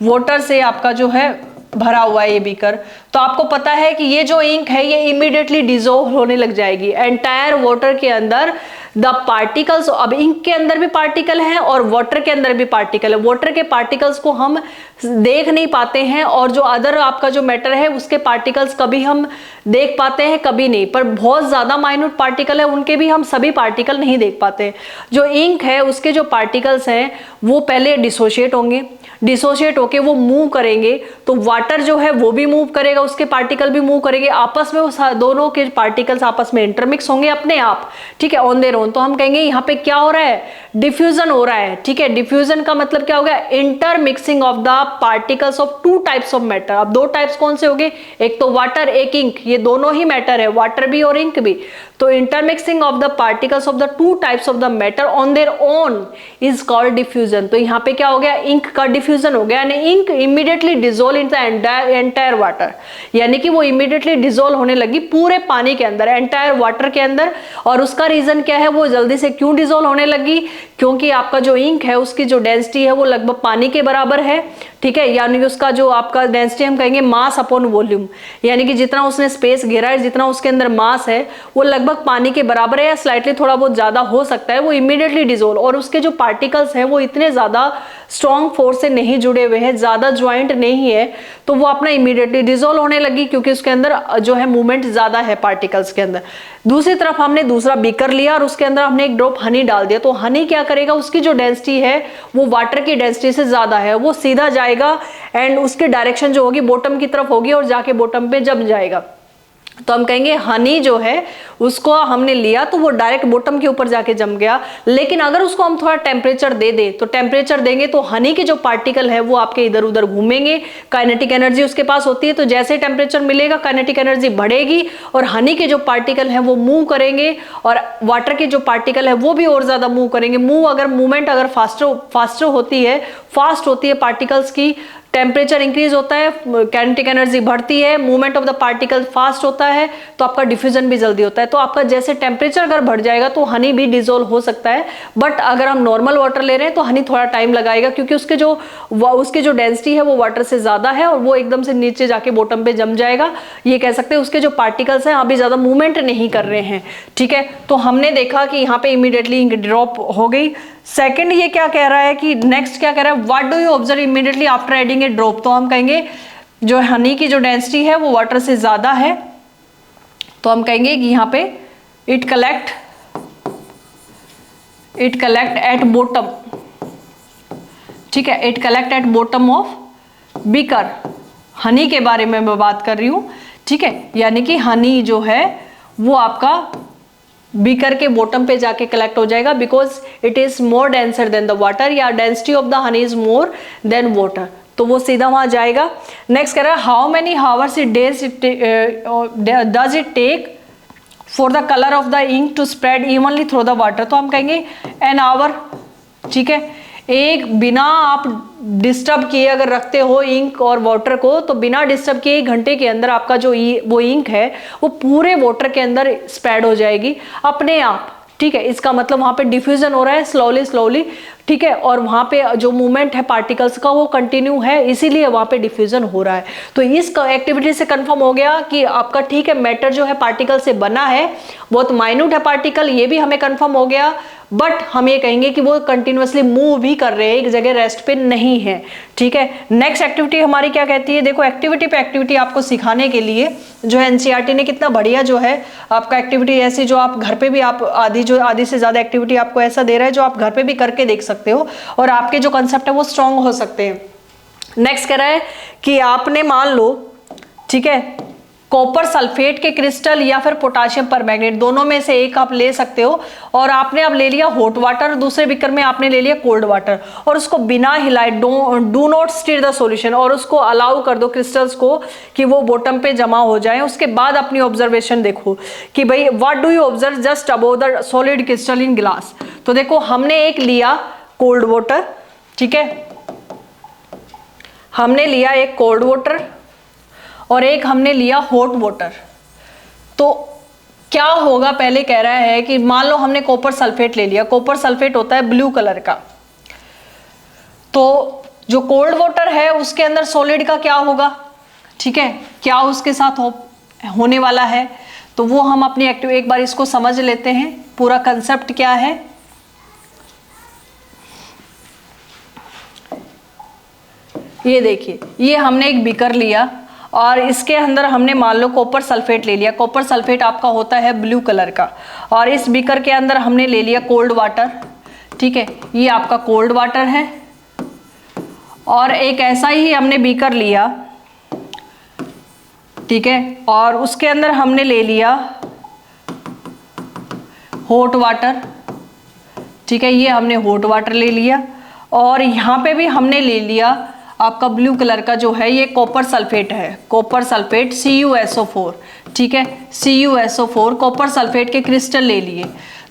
वाटर से आपका जो है भरा हुआ है ये बीकर। तो आपको पता है कि ये जो इंक है ये इमीडिएटली डिसॉल्व होने लग जाएगी एंटायर वाटर के अंदर। द पार्टिकल्स, अब इंक के अंदर भी पार्टिकल हैं और वाटर के अंदर भी पार्टिकल है। वाटर के पार्टिकल्स को हम देख नहीं पाते हैं, और जो अदर आपका जो मैटर है उसके पार्टिकल्स कभी हम देख पाते हैं कभी नहीं, पर बहुत ज्यादा माइन्यूट पार्टिकल है उनके भी हम सभी पार्टिकल नहीं देख पाते। जो इंक है उसके जो पार्टिकल्स हैं वो पहले डिसोशिएट होंगे, डिसोशिएट होके वो मूव करेंगे, तो वाटर जो है वो भी मूव करेगा, उसके पार्टिकल भी मूव करेंगे, आपस में वो दोनों के पार्टिकल्स आपस में इंटरमिक्स होंगे अपने आप, ठीक है, ऑन देयर ओन। तो हम कहेंगे यहाँ पे क्या हो रहा है, डिफ्यूजन हो रहा है, ठीक है। डिफ्यूजन का मतलब क्या हो गया, intermixing of the particles of two types of matter. अब दो टाइप्स कौन से हो गए, एक तो वाटर, एक इंक, ये दोनों ही मैटर है, वाटर भी और इंक भी। तो intermixing of the particles of the two types of the matter on their own is called diffusion. तो यहाँ पे क्या हो गया, इंक का डिफ्यूजन हो गया, यानी ink immediately dissolve in the entire water, यानी कि वो इमीडिएटली डिसॉल्व होने लगी पूरे पानी के अंदर, एंटायर वाटर के अंदर। और उसका रीजन क्या है, वो जल्दी से क्यों डिसॉल्व होने लगी, क्योंकि आपका जो इंक है उसकी जो डेंसिटी है वो लगभग पानी के बराबर है, ठीक है। यानी कि उसका जो आपका डेंसिटी हम कहेंगे मास अपॉन वॉल्यूम, यानी कि जितना उसने स्पेस घेरा है, जितना उसके अंदर मास है वो लगभग पानी के बराबर है, या स्लाइटली थोड़ा बहुत ज्यादा हो सकता है, वो इमीडिएटली डिसॉल्व। और उसके जो पार्टिकल्स हैं वो इतने ज्यादा स्ट्रॉन्ग फोर्स से नहीं जुड़े हुए हैं, ज्यादा ज्वाइंट नहीं है, तो वो अपना इमीडिएटली डिसॉल्व होने लगी, क्योंकि उसके अंदर जो है मूवमेंट ज्यादा है पार्टिकल्स के अंदर। दूसरी तरफ हमने दूसरा बीकर लिया और उसके अंदर हमने एक ड्रॉप हनी डाल दिया, तो हनी क्या करेगा, उसकी जो डेंसिटी है वो वाटर की डेंसिटी से ज्यादा है, वो सीधा जाएगा एंड उसकी डायरेक्शन जो होगी बॉटम की तरफ होगी, और जाके बॉटम पे जम जाएगा। तो हम कहेंगे हनी जो है उसको हमने लिया तो वो डायरेक्ट बॉटम के ऊपर जाके जम गया। लेकिन अगर उसको हम थोड़ा टेम्परेचर दे दें, तो टेम्परेचर देंगे तो हनी के जो पार्टिकल है वो आपके इधर उधर घूमेंगे, काइनेटिक एनर्जी उसके पास होती है, तो जैसे टेम्परेचर मिलेगा काइनेटिक एनर्जी बढ़ेगी, और हनी के जो पार्टिकल है वो मूव करेंगे, और वाटर के जो पार्टिकल है वो भी और ज्यादा मूव करेंगे। मूवमेंट अगर फास्ट होती है पार्टिकल्स की, टेम्परेचर इंक्रीज होता है, काइनेटिक एनर्जी बढ़ती है, movement of the particle fast होता है, तो आपका डिफ्यूजन भी जल्दी होता है। तो आपका जैसे टेम्परेचर अगर बढ़ जाएगा तो हनी भी डिसॉल्व हो सकता है, बट अगर हम नॉर्मल वाटर ले रहे हैं तो हनी थोड़ा टाइम लगाएगा, क्योंकि उसकी जो डेंसिटी है वो वाटर से ज्यादा है, और वो एकदम से नीचे जाके बॉटम पे जम जाएगा। ये कह सकते हैं उसके जो पार्टिकल्स हैं अभी ज्यादा मूवमेंट नहीं कर रहे हैं, ठीक है। तो हमने देखा कि यहाँ पे इमीडिएटली इंक ड्रॉप हो गई। सेकंड ये क्या कह रहा है कि नेक्स्ट क्या कह रहा है, what do you observe immediately after adding A drop. तो हम कहेंगे जो हनी की जो डेंसिटी है वो वाटर से ज्यादा है, तो हम कहेंगे कि यहाँ पे इट कलेक्ट एट बॉटम, ठीक है, it collect at bottom of beaker. Honey के बारे में मैं बात कर रही हूं, ठीक है, यानी कि हनी जो है वो आपका बीकर के बॉटम पे जाके कलेक्ट हो जाएगा, because it is more denser than the water, या density of the honey is more than water. तो वो सीधा वहां जाएगा। नेक्स्ट कह रहा है how many hours days does it take for the colour of the ink to spread evenly through the water, तो हम कहेंगे एन आवर। ठीक है, एक बिना आप डिस्टर्ब किए अगर रखते हो इंक और वाटर को, तो बिना डिस्टर्ब किए 1 घंटे के अंदर आपका जो वो इंक है वो पूरे वाटर के अंदर स्प्रेड हो जाएगी अपने आप। ठीक है, इसका मतलब वहां पे डिफ्यूजन हो रहा है स्लोली स्लोली। ठीक है, और वहां पे जो मूवमेंट है पार्टिकल्स का वो कंटिन्यू है, इसीलिए वहां पे डिफ्यूजन हो रहा है। तो इस एक्टिविटी से कंफर्म हो गया कि आपका ठीक है मैटर जो है पार्टिकल से बना है, बहुत माइन्यूट है पार्टिकल, ये भी हमें कंफर्म हो गया। बट हम ये कहेंगे कि वो कंटिन्यूअसली मूव भी कर रहे हैं, एक जगह रेस्ट पे नहीं है। ठीक है, नेक्स्ट एक्टिविटी हमारी क्या कहती है, देखो एक्टिविटी पे एक्टिविटी आपको सिखाने के लिए जो है एनसीईआरटी ने कितना बढ़िया जो है आपका एक्टिविटी ऐसी जो आप घर पे भी आप आधी से ज्यादा एक्टिविटी आपको ऐसा दे रहा है जो आप घर पे भी करके देख सकते हो और आपके जो कंसेप्ट है वो स्ट्रांग हो सकते हैं। नेक्स्ट कह रहा है कि आपने मान लो, ठीक है, कॉपर सल्फेट के क्रिस्टल या फिर पोटाशियम परमैंगनेट, दोनों में से एक आप ले सकते हो, और आपने अब ले लिया हॉट वाटर, दूसरे बीकर में आपने ले लिया कोल्ड वाटर, और उसको बिना हिलाए do not stir the solution, और उसको अलाउ कर दो क्रिस्टल्स को कि वो बॉटम पे जमा हो जाए। उसके बाद अपनी ऑब्जर्वेशन देखो कि भाई what do you observe just above the solid crystal in glass. तो देखो हमने एक लिया कोल्ड वाटर, ठीक है, हमने लिया एक कोल्ड वाटर और एक हमने लिया हॉट वाटर। तो क्या होगा, पहले कह रहा है कि मान लो हमने कॉपर सल्फेट ले लिया, कॉपर सल्फेट होता है ब्लू कलर का, तो जो कोल्ड वाटर है उसके अंदर सॉलिड का क्या होगा, ठीक है, क्या उसके साथ होने वाला है, तो वो हम अपनी एक बार इसको समझ लेते हैं, पूरा कंसेप्ट क्या है। ये देखिए, ये हमने एक बीकर लिया और इसके अंदर हमने मान लो कॉपर सल्फेट ले लिया, कॉपर सल्फेट आपका होता है ब्लू कलर का, और इस बीकर के अंदर हमने ले लिया कोल्ड वाटर, ठीक है, ये आपका कोल्ड वाटर है, और एक ऐसा ही हमने बीकर लिया, ठीक है, और उसके अंदर हमने ले लिया हॉट वाटर, ठीक है, ये हमने हॉट वाटर ले लिया, और यहाँ पे भी हमने ले लिया आपका ब्लू कलर का जो है ये कॉपर सल्फेट है, कॉपर सल्फेट CuSO4, ठीक है, CuSO4 कॉपर सल्फेट के क्रिस्टल ले लिए।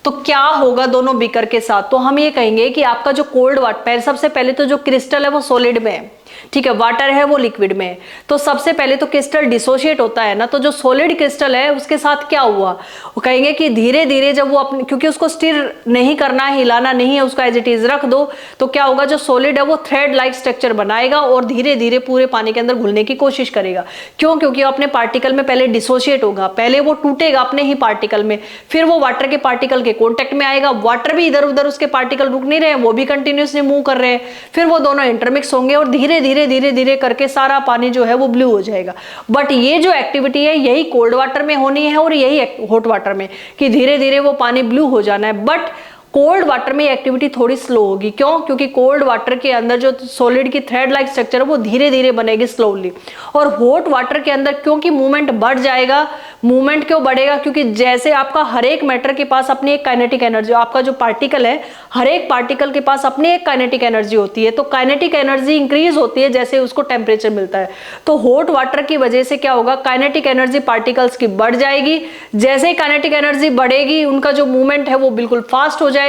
तो क्या होगा दोनों बीकर के साथ, तो हम ये कहेंगे कि आपका जो कोल्ड वाटर, सबसे पहले तो जो क्रिस्टल है वो सॉलिड में है, ठीक है, वाटर है वो लिक्विड में है, तो सबसे पहले तो क्रिस्टल डिसोशिएट होता है ना, तो जो सॉलिड क्रिस्टल है उसके साथ क्या हुआ, वो कहेंगे कि धीरे धीरे जब वो अपने, क्योंकि उसको स्टिर नहीं करना है, हिलाना नहीं है, उसका एज इट इज रख दो, तो क्या होगा, जो सॉलिड है वो थ्रेड लाइक स्ट्रक्चर बनाएगा और धीरे धीरे पूरे पानी के अंदर घुलने की कोशिश करेगा। क्यों, क्योंकि अपने पार्टिकल में पहले डिसोशिएट होगा, पहले वो टूटेगा अपने ही पार्टिकल में, फिर वो वाटर के पार्टिकल के कॉन्टेक्ट में आएगा, वाटर भी इधर उधर उसके पार्टिकल रुक नहीं रहे, वो भी कंटिन्यूसली मूव कर रहे हैं, फिर वो दोनों इंटरमिक्स होंगे और धीरे धीरे धीरे धीरे करके सारा पानी जो है वो ब्लू हो जाएगा। बट ये जो एक्टिविटी है यही कोल्ड वाटर में होनी है और यही हॉट वाटर में, कि धीरे धीरे वो पानी ब्लू हो जाना है। बट कोल्ड वाटर में एक्टिविटी थोड़ी स्लो होगी, क्यों, क्योंकि कोल्ड वाटर के अंदर जो सॉलिड की थ्रेड लाइक स्ट्रक्चर है वो धीरे धीरे बनेगी स्लोली, और हॉट वाटर के अंदर क्योंकि मूवमेंट बढ़ जाएगा, मूवमेंट क्यों बढ़ेगा, क्योंकि जैसे आपका हर एक मैटर के पास अपनी एक काइनेटिक एनर्जी, आपका जो पार्टिकल है हर एक पार्टिकल के पास अपनी एक काइनेटिक एनर्जी होती है, तो काइनेटिक एनर्जी इंक्रीज होती है जैसे उसको टेम्परेचर मिलता है। तो हॉट वाटर की वजह से क्या होगा, काइनेटिक एनर्जी पार्टिकल्स की बढ़ जाएगी, जैसे ही काइनेटिक एनर्जी बढ़ेगी उनका जो मूवमेंट है वो बिल्कुल फास्ट हो जाएगा,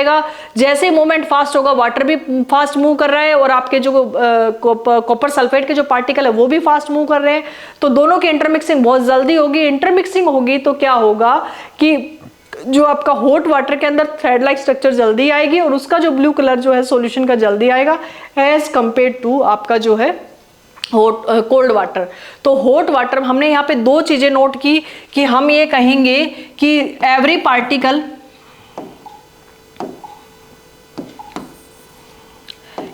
जैसे मूवमेंट फास्ट होगा वाटर भी फास्ट मूव कर रहा है और आपके जो कॉपर सल्फेट के जो पार्टिकल है वो भी फास्ट मूव कर रहे हैं, तो दोनों की इंटरमिक्सिंग बहुत जल्दी होगी। इंटरमिक्सिंग होगी तो क्या होगा कि जो आपका हॉट वाटर के अंदर थ्रेड लाइक स्ट्रक्चर जल्दी आएगी और उसका जो ब्लू कलर जो है सॉल्यूशन का जल्दी आएगा एज कंपेयर टू आपका जो है कोल्ड वाटर। तो हॉट वाटर हमने यहाँ पे दो चीजें नोट की कि हम ये कहेंगे कि एवरी पार्टिकल,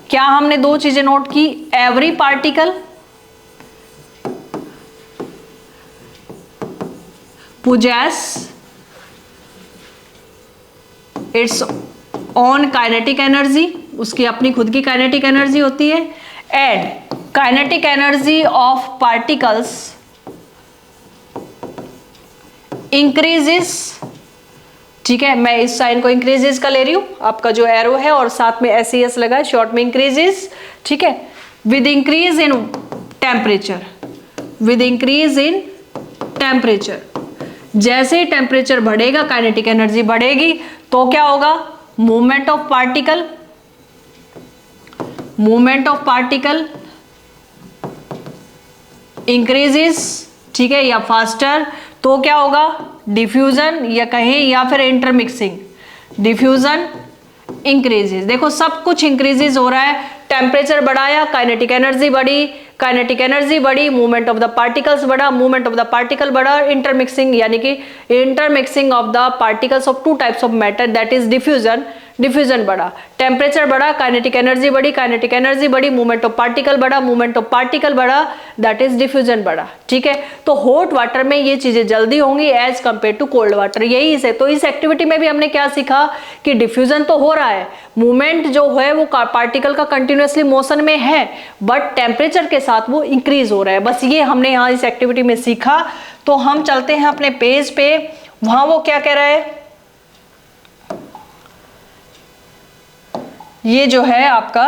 क्या हमने दो चीजें नोट की, every particle possess its own kinetic energy, उसकी अपनी खुद की काइनेटिक एनर्जी होती है, and kinetic energy of particles increases, ठीक है, मैं इस साइन को इंक्रीजेस का ले रही हूं, आपका जो एरो है और साथ में SES लगा है, शॉर्ट में इंक्रीजेस, ठीक है, with increase in temperature, with increase in temperature, जैसे ही टेम्परेचर बढ़ेगा काइनेटिक एनर्जी बढ़ेगी, तो क्या होगा, movement of particle, movement of particle increases, ठीक है, या फास्टर, तो क्या होगा, डिफ्यूजन या कहें या फिर इंटरमिक्सिंग, डिफ्यूजन इंक्रीजेस। देखो सब कुछ इंक्रीजेस हो रहा है, टेम्परेचर बढ़ाया, काइनेटिक एनर्जी बढ़ी, काइनेटिक एनर्जी बढ़ी, मूवमेंट ऑफ द पार्टिकल्स बढ़ा, मूवमेंट ऑफ द पार्टिकल बढ़ा, इंटरमिक्सिंग यानी कि intermixing of the particles of two types of matter, that is diffusion, diffusion बढ़ा, टेम्परेचर बढ़ा, काइनेटिक एनर्जी बढ़ी, काइनेटिक एनर्जी बढ़ी, मूवमेंट ऑफ पार्टिकल बढ़ा, मूवमेंट ऑफ पार्टिकल बढ़ा, दैट इज डिफ्यूजन बढ़ा, ठीक है। तो हॉट वाटर में ये चीजें जल्दी होंगी as compare to cold water, यही से। तो इस एक्टिविटी में भी हमने क्या सीखा कि डिफ्यूजन तो हो रहा है, मूवमेंट जो है वो पार्टिकल का कंटिन्यूअसली मोशन में है, बट टेम्परेचर के साथ वो इंक्रीज हो रहा है, बस ये हमने यहाँ इस एक्टिविटी में सीखा। तो हम चलते हैं अपने पेज पे, वहां वो क्या कह रहा है, ये जो है आपका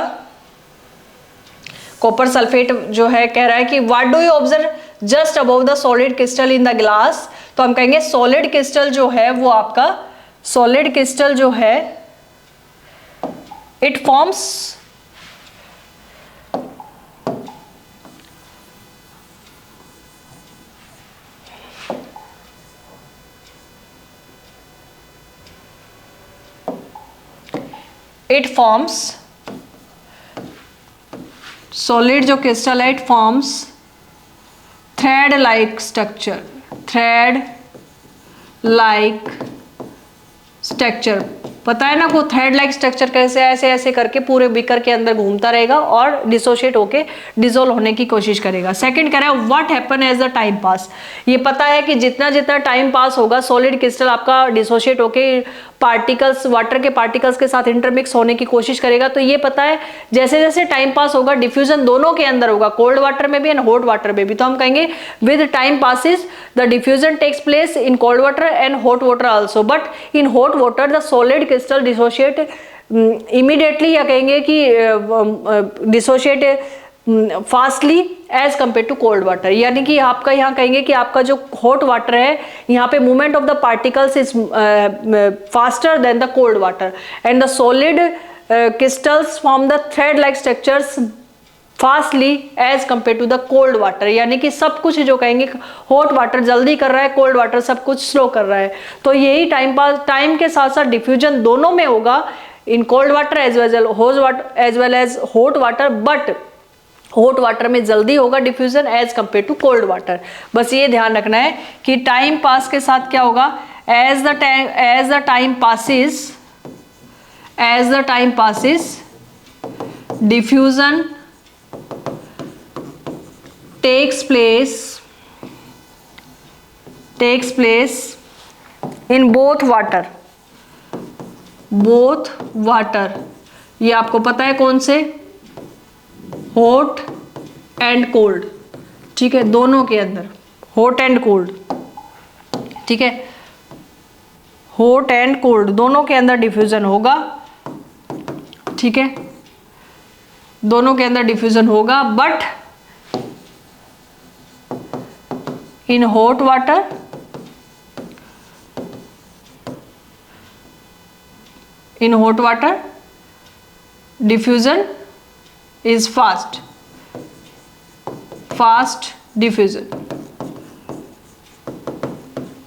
कॉपर सल्फेट जो है कह रहा है कि what do you observe just above the solid crystal in the glass. तो हम कहेंगे सॉलिड क्रिस्टल जो है वो आपका, सॉलिड क्रिस्टल जो है इट फॉर्म्स सॉलिड जो क्रिस्टल है it forms thread like structure, thread like structure, पता है ना को थ्रेड लाइक स्ट्रक्चर कैसे, ऐसे ऐसे करके पूरे बीकर के अंदर घूमता रहेगा और डिसोशिएट होके डिसोल्व होने की कोशिश करेगा। सेकंड कह रहा है what happen as the time pass, ये पता है कि जितना जितना टाइम पास होगा सॉलिड क्रिस्टल आपका डिसोशिएट होके पार्टिकल्स, वाटर के पार्टिकल्स के साथ इंटरमिक्स होने की कोशिश करेगा। तो ये पता है जैसे जैसे टाइम पास होगा डिफ्यूजन दोनों के अंदर होगा, कोल्ड वाटर में भी एंड हॉट वाटर में भी। तो हम कहेंगे with time passes the diffusion takes place in cold water and hot water also, but in hot water the solid crystal dissociate immediately, या कहेंगे कि dissociate fastly as compare to cold water, यानी कि आपका यहाँ कहेंगे कि आपका जो हॉट वाटर है यहाँ पे movement of the particles is faster than the cold water and the solid crystals form the thread like structures fastly as compare to the cold water, यानी कि सब कुछ जो कहेंगे हॉट वाटर जल्दी कर रहा है, कोल्ड वाटर सब कुछ स्लो कर रहा है। तो यही टाइम पास, टाइम के साथ साथ डिफ्यूजन दोनों में होगा in cold water as well as hot water, but hot water में जल्दी होगा diffusion as compare to cold water. बस ये ध्यान रखना है कि टाइम पास के साथ क्या होगा, as the time passes diffusion takes place in both water, ये आपको पता है कौन से, हॉट एंड कोल्ड, ठीक है, दोनों के अंदर हॉट एंड कोल्ड, ठीक है, हॉट एंड कोल्ड दोनों के अंदर डिफ्यूजन होगा, ठीक है, दोनों के अंदर डिफ्यूजन होगा, but in hot water diffusion is fast diffusion,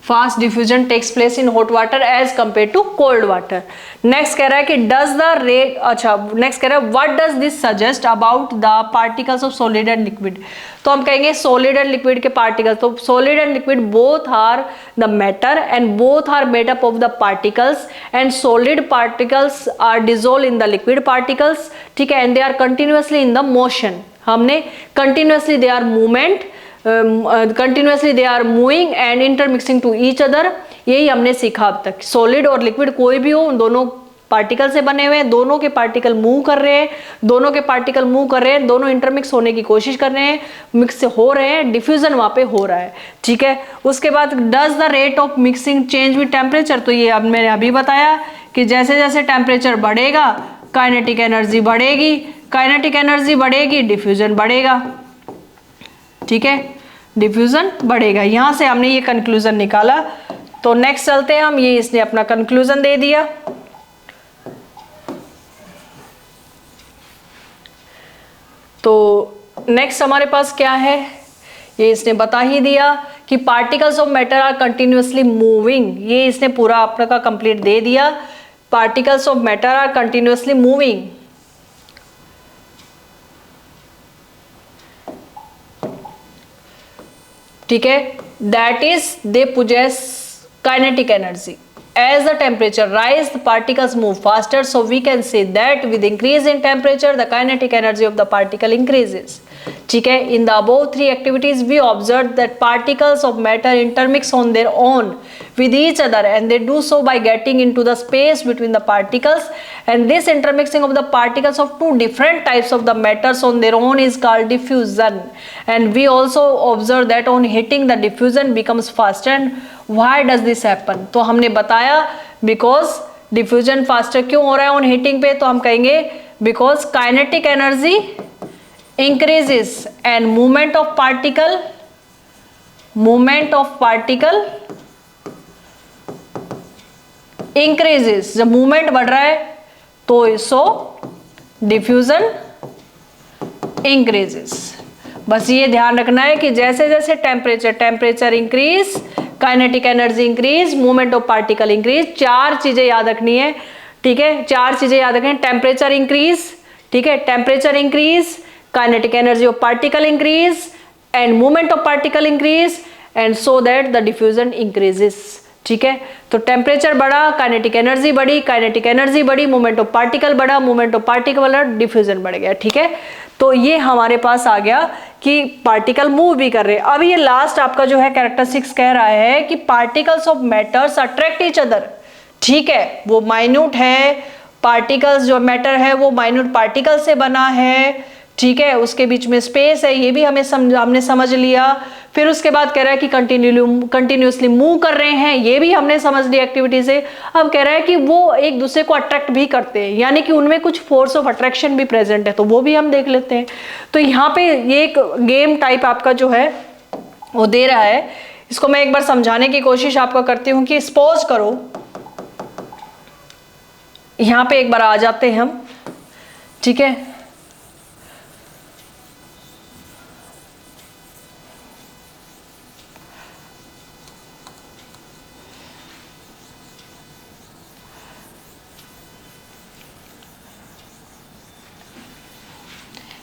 fast diffusion takes place in hot water as compare to cold water. Next कह रहा है कि डज द रेट, अच्छा नेक्स्ट कह रहा है what does this suggest about the particles of solid and liquid. तो हम कहेंगे सॉलिड एंड लिक्विड के पार्टिकल्स, तो solid and liquid both are the matter and both are made up of the particles and solid particles are dissolve in the liquid particles, ठीक है, and they are continuously in the motion. हमने continuously they are movement, continuously they are moving and intermixing to each other, यही हमने सीखा अब तक। Solid और liquid कोई भी हो, उन दोनों पार्टिकल से बने हुए हैं, दोनों के पार्टिकल मूव कर रहे हैं, दोनों इंटरमिक्स होने की कोशिश कर रहे हैं, मिक्स हो रहे हैं, डिफ्यूजन वहां पे हो रहा है, ठीक है। उसके बाद does the rate of mixing change with temperature, तो ये अब मैंने अभी बताया कि जैसे जैसे टेम्परेचर बढ़ेगा काइनेटिक एनर्जी बढ़ेगी, काइनेटिक एनर्जी बढ़ेगी, डिफ्यूजन बढ़ेगा, ठीक है, डिफ्यूजन बढ़ेगा। यहां से हमने ये कंक्लूजन निकाला। तो नेक्स्ट चलते हैं हम, ये इसने अपना कंक्लूजन दे दिया। तो नेक्स्ट हमारे पास क्या है, ये इसने बता ही दिया कि particles of matter are continuously moving. ये इसने पूरा अपना का कंप्लीट दे दिया, particles of matter are continuously moving. ठीक है, that is they possess kinetic energy. As the temperature rise, the particles move faster, so we can say that with increase in temperature, the kinetic energy of the particle increases. ठीक है, in the above three activities, we observed that particles of matter intermix on their own with each other, and they do so by getting into the space between the particles. And this intermixing of the particles of two different types of the matters on their own is called diffusion. And we also observed that on heating, the diffusion becomes faster. And why does this happen? तो हमने बताया because diffusion faster क्यों हो रहा है on heating पे, तो हम कहेंगे because kinetic energy increases and movement of particle increases। जब movement बढ़ रहा है तो सो diffusion increases। बस ये ध्यान रखना है कि जैसे जैसे temperature increase, kinetic energy increase, movement of particle increase, चार चीजें याद रखनी है। ठीक है, चार चीजें याद रखें, टेम्परेचर इंक्रीज, ठीक है, temperature increase, kinetic energy of particle increase and movement of particle increase, and so that the diffusion increases. ठीक है, तो टेम्परेचर बढ़ा, काइनेटिक एनर्जी बढ़ी, मूवमेंट ऑफ पार्टिकल बढ़ा, मूवमेंट ऑफ पार्टिकल बढ़ा, डिफ्यूजन बढ़ गया। ठीक है, तो ये हमारे पास आ गया कि पार्टिकल मूव भी कर रहे हैं। अब ये लास्ट आपका जो है कैरेक्टरिस्टिक्स कह रहा है कि particles of matters attract each other. ठीक है, वो माइन्यूट है, पार्टिकल्स जो मैटर है वो माइन्यूट पार्टिकल से बना है। ठीक है, उसके बीच में स्पेस है, ये भी हमने समझ लिया। फिर उसके बाद कह रहा है कि कंटिन्यूसली मूव कर रहे हैं, ये भी हमने समझ लिया एक्टिविटी से। अब कह रहा है कि वो एक दूसरे को अट्रैक्ट भी करते हैं, यानी कि उनमें कुछ फोर्स ऑफ अट्रैक्शन भी प्रेजेंट है, तो वो भी हम देख लेते हैं। तो यहाँ पे ये एक गेम टाइप आपका जो है वो दे रहा है। इसको मैं एक बार समझाने की कोशिश आपको करती हूँ कि सपोज करो, यहाँ पे एक बार आ जाते हैं हम। ठीक है,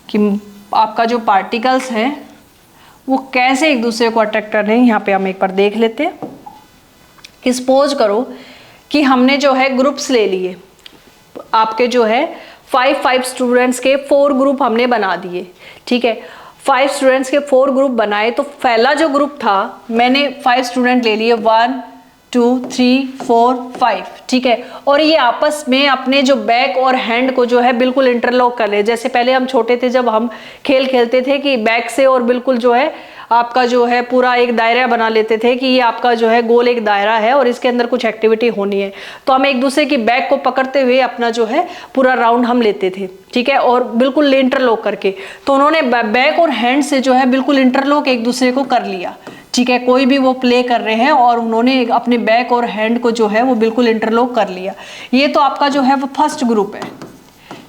कि आपका जो पार्टिकल्स हैं वो कैसे एक दूसरे को अट्रैक्ट कर रहे हैं। यहाँ पे हम एक बार देख लेते हैं कि सपोज करो कि हमने जो है ग्रुप्स ले लिए, आपके जो है 5 स्टूडेंट्स के 4 ग्रुप हमने बना दिए। ठीक है, 5 स्टूडेंट्स के 4 ग्रुप बनाए, तो पहला जो ग्रुप था मैंने 5 स्टूडेंट ले लिए, 1 2 3 4 5। ठीक है, और ये आपस में अपने जो बैक और हैंड को जो है बिल्कुल इंटरलॉक कर ले। जैसे पहले हम छोटे थे जब हम खेल खेलते थे कि बैक से और बिल्कुल जो है आपका जो है पूरा एक दायरा बना लेते थे कि ये आपका जो है गोल एक दायरा है और इसके अंदर कुछ एक्टिविटी होनी है, तो हम एक दूसरे की बैक को पकड़ते हुए अपना जो है पूरा राउंड हम लेते थे। ठीक है, और बिल्कुल इंटरलॉक करके, तो उन्होंने बैक और हैंड से जो है बिल्कुल इंटरलॉक एक दूसरे को कर लिया। ठीक है, कोई भी वो प्ले कर रहे हैं और उन्होंने अपने बैक और हैंड को जो है वो बिल्कुल इंटरलॉक कर लिया। ये तो आपका जो है वो फर्स्ट ग्रुप है।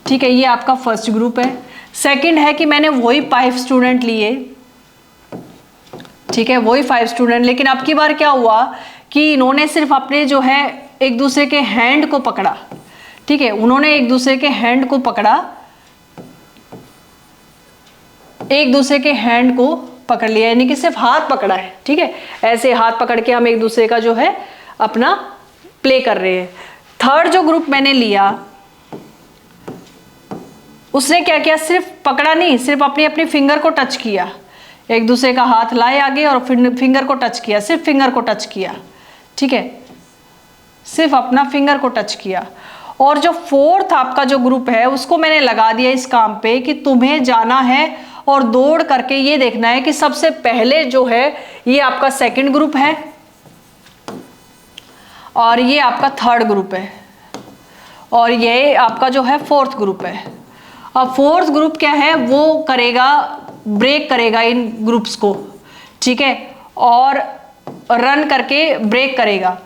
ठीक है, ये आपका फर्स्ट ग्रुप है। सेकंड है कि मैंने वही 5 स्टूडेंट लिए। ठीक है, वही 5 स्टूडेंट, लेकिन अब की बार क्या हुआ कि इन्होंने सिर्फ अपने जो है एक दूसरे के हैंड को पकड़ा। ठीक है, उन्होंने एक दूसरे के हैंड को पकड़ा, एक दूसरे के हैंड को पकड़ लिया, यानी कि सिर्फ हाथ पकड़ा है। ठीक है, ऐसे हाथ पकड़ के हम एक दूसरे का जो है अपना प्ले कर रहे हैं। थर्ड जो ग्रुप मैंने लिया उसने क्या किया, सिर्फ पकड़ा नहीं, सिर्फ अपनी अपनी फिंगर को टच किया, एक दूसरे का हाथ लाए आगे और फिंगर को टच किया, सिर्फ फिंगर को टच किया। ठीक है, सिर्फ अपना फिंगर को टच किया। और जो फोर्थ आपका जो ग्रुप है उसको मैंने लगा दिया इस काम पे कि तुम्हें जाना है और दौड़ करके ये देखना है कि सबसे पहले जो है ये आपका सेकंड ग्रुप है और ये आपका थर्ड ग्रुप है और ये आपका जो है फोर्थ ग्रुप है। और फोर्थ ग्रुप क्या है, वो करेगा, ब्रेक करेगा इन ग्रुप्स को, ठीक है, और रन करके ब्रेक करेगा।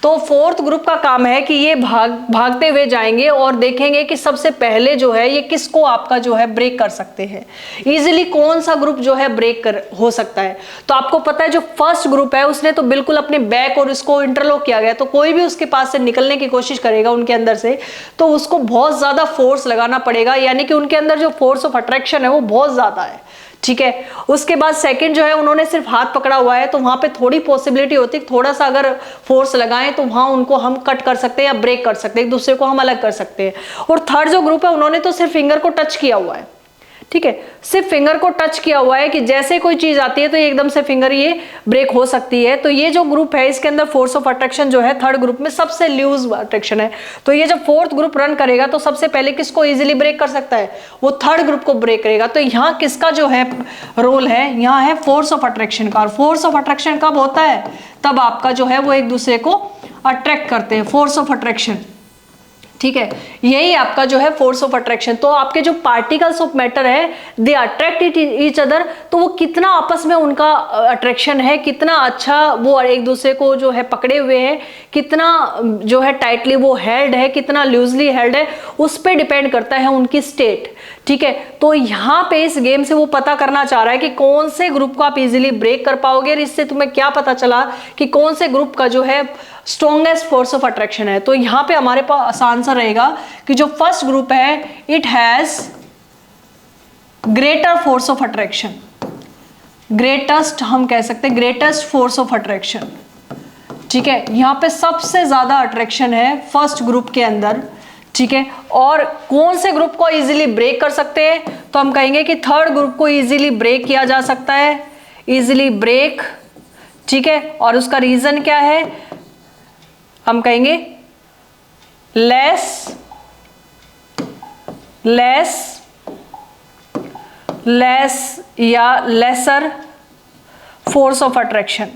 तो फोर्थ ग्रुप का काम है कि ये भागते हुए जाएंगे और देखेंगे कि सबसे पहले जो है ये किसको आपका जो है ब्रेक कर सकते हैं, इजीली कौन सा ग्रुप जो है ब्रेक हो सकता है। तो आपको पता है जो फर्स्ट ग्रुप है उसने तो बिल्कुल अपने बैक और इसको इंटरलॉक किया गया, तो कोई भी उसके पास से निकलने की कोशिश करेगा उनके अंदर से, तो उसको बहुत ज्यादा फोर्स लगाना पड़ेगा, यानी कि उनके अंदर जो फोर्स ऑफ अट्रैक्शन है वो बहुत ज्यादा है, ठीक है। उसके बाद सेकंड जो है उन्होंने सिर्फ हाथ पकड़ा हुआ है, तो वहां पे थोड़ी पॉसिबिलिटी होती है, थोड़ा सा अगर फोर्स लगाएं तो वहां उनको हम कट कर सकते हैं या ब्रेक कर सकते हैं, एक दूसरे को हम अलग कर सकते हैं। और थर्ड जो ग्रुप है उन्होंने तो सिर्फ फिंगर को टच किया हुआ है, ठीक है, सिर्फ फिंगर को टच किया हुआ है कि जैसे कोई चीज आती है तो एकदम से फिंगर ये ब्रेक हो सकती है। तो ये जो ग्रुप है इसके अंदर फोर्स ऑफ अट्रैक्शन जो है थर्ड ग्रुप में सबसे लूज अट्रैक्शन है। तो ये जब फोर्थ ग्रुप रन करेगा तो सबसे पहले किसको इजीली ब्रेक कर सकता है, वो थर्ड ग्रुप को ब्रेक करेगा। तो यहाँ किसका जो है रोल है, यहाँ है फोर्स ऑफ अट्रैक्शन का। और फोर्स ऑफ अट्रैक्शन कब होता है, तब आपका जो है वो एक दूसरे को अट्रैक्ट करते हैं, फोर्स ऑफ अट्रैक्शन, ठीक है, यही आपका जो है फोर्स ऑफ अट्रैक्शन। तो आपके जो पार्टिकल्स ऑफ मैटर है दे अट्रैक्ट ईच अदर, तो वो कितना आपस में उनका अट्रैक्शन है, कितना अच्छा वो एक दूसरे को जो है पकड़े हुए हैं, कितना जो है टाइटली वो हेल्ड है, कितना लूजली हेल्ड है, उस पर डिपेंड करता है उनकी स्टेट, ठीक है। तो यहाँ पे इस गेम से वो पता करना चाह रहा है कि कौन से ग्रुप को आप इजीली ब्रेक कर पाओगे, और इससे तुम्हें क्या पता चला कि कौन से ग्रुप का जो है स्ट्रॉन्गेस्ट फोर्स ऑफ अट्रैक्शन है। तो यहाँ पे हमारे पास आंसर रहेगा कि जो फर्स्ट ग्रुप है it has greater force of attraction, greatest हम कह सकते हैं, ग्रेटेस्ट फोर्स ऑफ अट्रैक्शन, ठीक है। यहाँ पे सबसे ज्यादा अट्रैक्शन है फर्स्ट ग्रुप के अंदर, ठीक है। और कौन से ग्रुप को इजीली ब्रेक कर सकते हैं, तो हम कहेंगे कि थर्ड ग्रुप को इजीली ब्रेक किया जा सकता है, इजीली ब्रेक, ठीक है। और उसका रीजन क्या है, हम कहेंगे लेस या lesser force of attraction,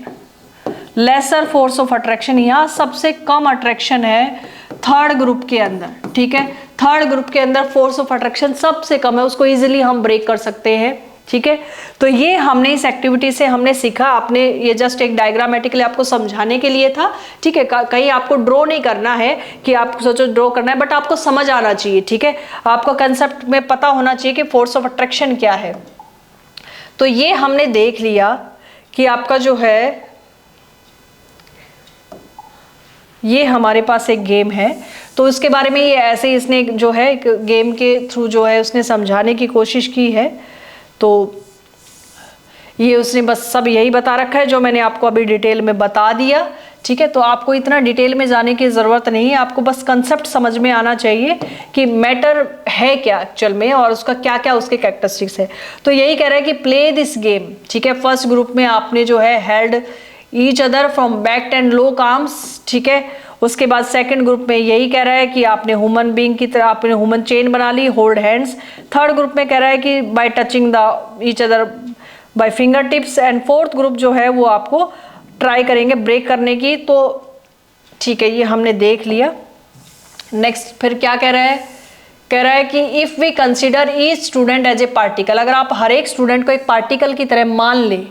lesser force of attraction, यहां सबसे कम अट्रैक्शन है थर्ड ग्रुप के अंदर, ठीक है। थर्ड ग्रुप के अंदर फोर्स ऑफ अट्रैक्शन सबसे कम है, उसको इजीली हम ब्रेक कर सकते हैं, ठीक है। तो ये हमने इस एक्टिविटी से हमने सीखा, आपने ये जस्ट एक डायग्रामेटिकली आपको समझाने के लिए था, ठीक है। कहीं आपको ड्रॉ नहीं करना है कि आप सोचो ड्रॉ करना है, बट आपको समझ आना चाहिए, ठीक है। आपको कंसेप्ट में पता होना चाहिए कि फोर्स ऑफ अट्रैक्शन क्या है। तो ये हमने देख लिया कि आपका जो है ये हमारे पास एक गेम है, तो उसके बारे में ये ऐसे इसने जो है एक गेम के थ्रू जो है उसने समझाने की कोशिश की है। तो ये उसने बस सब यही बता रखा है जो मैंने आपको अभी डिटेल में बता दिया, ठीक है। तो आपको इतना डिटेल में जाने की ज़रूरत नहीं है, आपको बस कंसेप्ट समझ में आना चाहिए कि मैटर है क्या एक्चुअल में और उसका क्या क्या उसके कैरेक्टरिस्टिक्स है। तो यही कह रहा है कि प्ले दिस गेम, ठीक है। फर्स्ट ग्रुप में आपने जो है held each other from back and low arms, ठीक है। उसके बाद सेकंड ग्रुप में यही कह रहा है कि आपने ह्यूमन बीइंग की तरह आपने ह्यूमन चेन बना ली, होल्ड हैंड्स। थर्ड ग्रुप में कह रहा है कि bye touching the each other by finger tips. And fourth group जो है वो आपको ट्राई करेंगे ब्रेक करने की। तो ठीक है, ये हमने देख लिया। नेक्स्ट फिर क्या कह रहा है, कह रहा है कि if we consider each student as a particle, अगर आप हर एक स्टूडेंट को एक पार्टिकल की तरह मान ले,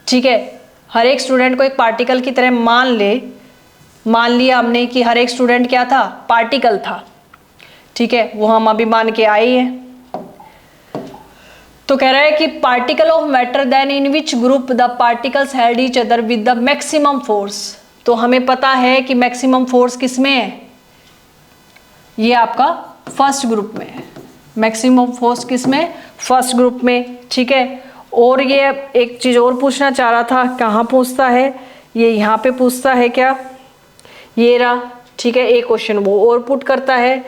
ठीक है, हर एक स्टूडेंट को एक पार्टिकल की तरह मान लिया हमने कि हर एक स्टूडेंट क्या था, पार्टिकल था, ठीक है, वो हम अभी मान के आए हैं। तो कह रहा है कि particle of matter then in which group the particles held each other with the maximum force. तो हमें पता है कि मैक्सिमम फोर्स किसमें है, ये आपका फर्स्ट ग्रुप में है। मैक्सिमम फोर्स किसमें, फर्स्ट ग्रुप में, ठीक है। और ये एक चीज और पूछना चाह रहा था, कहाँ पूछता है, ये यहाँ पे पूछता है क्या, ये रहा, ठीक है। एक क्वेश्चन वो और पुट करता है।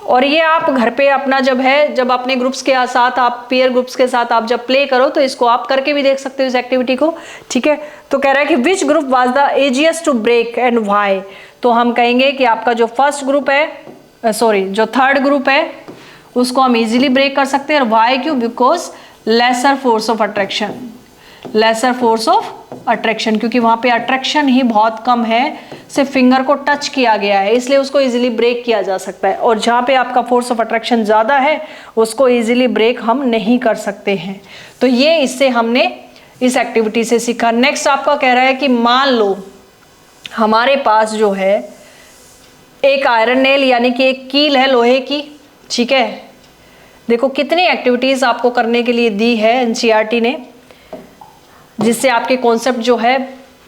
और ये आप घर पे अपना जब अपने ग्रुप्स के साथ, आप पेयर ग्रुप्स के साथ आप जब प्ले करो तो इसको आप करके भी देख सकते हो इस एक्टिविटी को, ठीक है। तो कह रहा है कि which group was the easiest to break and why. तो हम कहेंगे कि आपका जो फर्स्ट ग्रुप है, जो थर्ड ग्रुप है उसको हम इजीली ब्रेक कर सकते हैं। और व्हाई क्यों, because lesser force of attraction, lesser force of attraction, क्योंकि वहां पे अट्रैक्शन ही बहुत कम है से फिंगर को टच किया गया है, इसलिए उसको इजीली ब्रेक किया जा सकता है। और जहाँ पे आपका फोर्स ऑफ अट्रैक्शन ज़्यादा है उसको इजीली ब्रेक हम नहीं कर सकते हैं। तो ये इससे हमने इस एक्टिविटी से सीखा। नेक्स्ट आपका कह रहा है कि मान लो हमारे पास जो है एक आयरन नेल यानी कि एक कील है लोहे की, ठीक है। देखो कितनी एक्टिविटीज़ आपको करने के लिए दी है एनसीईआरटी ने, जिससे आपके कॉन्सेप्ट जो है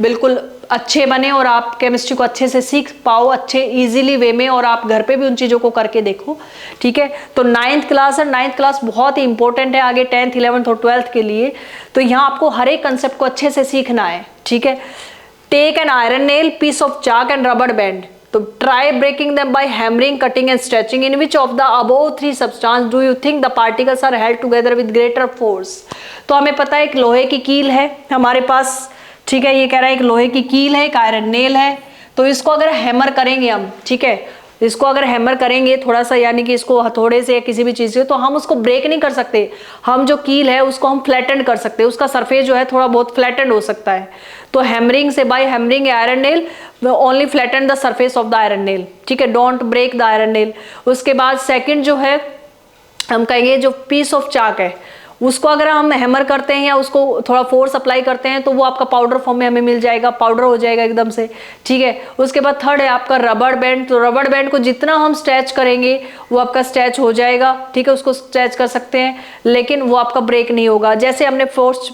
बिल्कुल अच्छे बने और आप केमिस्ट्री को अच्छे से सीख पाओ अच्छे इजीली वे में, और आप घर पे भी उन चीज़ों को करके देखो, ठीक है। तो 9th क्लास और 9th क्लास बहुत ही इंपॉर्टेंट है आगे 10th 11th और 12th के लिए। तो यहाँ आपको हर एक कंसेप्ट को अच्छे से सीखना है, ठीक है। Take an iron nail, piece of chalk and rubber band, तो try breaking them by hammering, cutting and stretching. In which of the above three substance do you think the particles are held together with greater force? तो हमें पता है एक लोहे की कील है हमारे पास, ठीक है। ये कह रहा है एक लोहे की कील है, एक आयरन नेल है। तो इसको अगर हैमर करेंगे हम, ठीक है, इसको अगर हैमर करेंगे थोड़ा सा, यानी कि इसको हथौड़े से या किसी भी चीज़ से, तो हम उसको ब्रेक नहीं कर सकते। हम जो कील है उसको हम फ्लैटेंड कर सकते हैं, उसका सरफेस जो है थोड़ा बहुत फ्लैटेंड हो सकता है। तो हैमरिंग से, by hammering iron nail only flattened the surface of the iron nail, ठीक है, don't break the iron nail. उसके बाद सेकंड जो है हम कहेंगे जो पीस ऑफ चाक है उसको अगर हम हैमर करते हैं या उसको थोड़ा फोर्स अप्लाई करते हैं तो वो आपका पाउडर फॉर्म में हमें मिल जाएगा, पाउडर हो जाएगा एकदम से, ठीक है। उसके बाद थर्ड है आपका रबर बैंड, तो रबर बैंड को जितना हम स्ट्रेच करेंगे वो आपका स्ट्रेच हो जाएगा, ठीक है, उसको स्ट्रेच कर सकते हैं, लेकिन वो आपका ब्रेक नहीं होगा। जैसे हमने फोर्स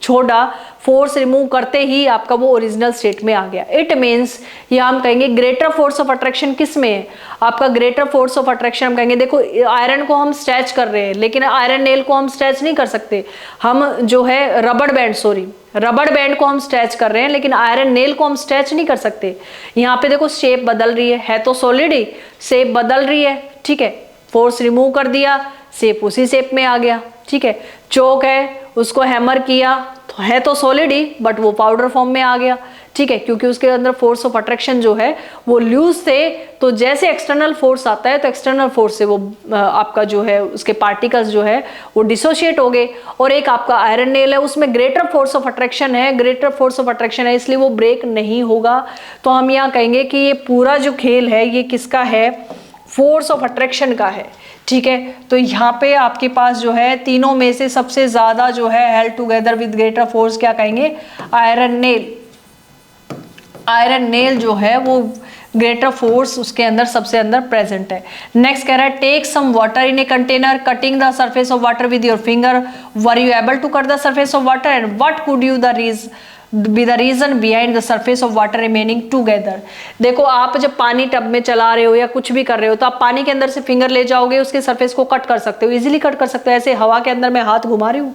छोड़ा, फोर्स रिमूव करते ही आपका वो ओरिजिनल स्टेट में आ गया। इट मीन्स ये हम कहेंगे ग्रेटर फोर्स ऑफ अट्रैक्शन किस में है, आपका ग्रेटर फोर्स ऑफ अट्रैक्शन हम कहेंगे, देखो आयरन को हम स्ट्रेच कर रहे हैं लेकिन आयरन नेल को हम स्ट्रेच नहीं कर सकते। हम जो है रबर बैंड को हम स्ट्रेच कर रहे हैं लेकिन आयरन नेल को हम स्ट्रेच नहीं कर सकते। यहाँ पे देखो शेप बदल रही है तो सॉलिड ही, शेप बदल रही है, ठीक है। फोर्स रिमूव कर दिया, शेप उसी शेप में आ गया, ठीक है। चोक है, उसको हैमर किया तो है तो सॉलिड ही बट वो पाउडर फॉर्म में आ गया, ठीक है, क्योंकि उसके अंदर फोर्स ऑफ अट्रैक्शन जो है वो लूज थे। तो जैसे एक्सटर्नल फोर्स आता है तो एक्सटर्नल फोर्स से वो आपका जो है उसके पार्टिकल्स जो है वो डिसोशिएट हो गए। और एक आपका आयरन नेल है उसमें ग्रेटर फोर्स ऑफ अट्रैक्शन है, इसलिए वो ब्रेक नहीं होगा। तो हम यहाँ कहेंगे कि ये पूरा जो खेल है ये किसका है, फोर्स ऑफ अट्रैक्शन का है, ठीक है। तो यहाँ पे आपके पास जो है तीनों में से सबसे ज्यादा जो है held together with greater force क्या कहेंगे, आयरन नेल जो है वो ग्रेटर फोर्स उसके अंदर सबसे अंदर प्रेजेंट है। नेक्स्ट कह रहा है take some water in a container, cutting the surface of water with your finger, were you able to cut the surface of water and what could you be the reason behind the surface of water remaining together। देखो आप जब पानी tub में चला रहे हो या कुछ भी कर रहे हो तो आप पानी के अंदर से फिंगर ले जाओगे, उसके सरफेस को कट कर सकते हो, इजीली कट कर सकते हो। ऐसे हवा के अंदर मैं हाथ घुमा रही हूँ,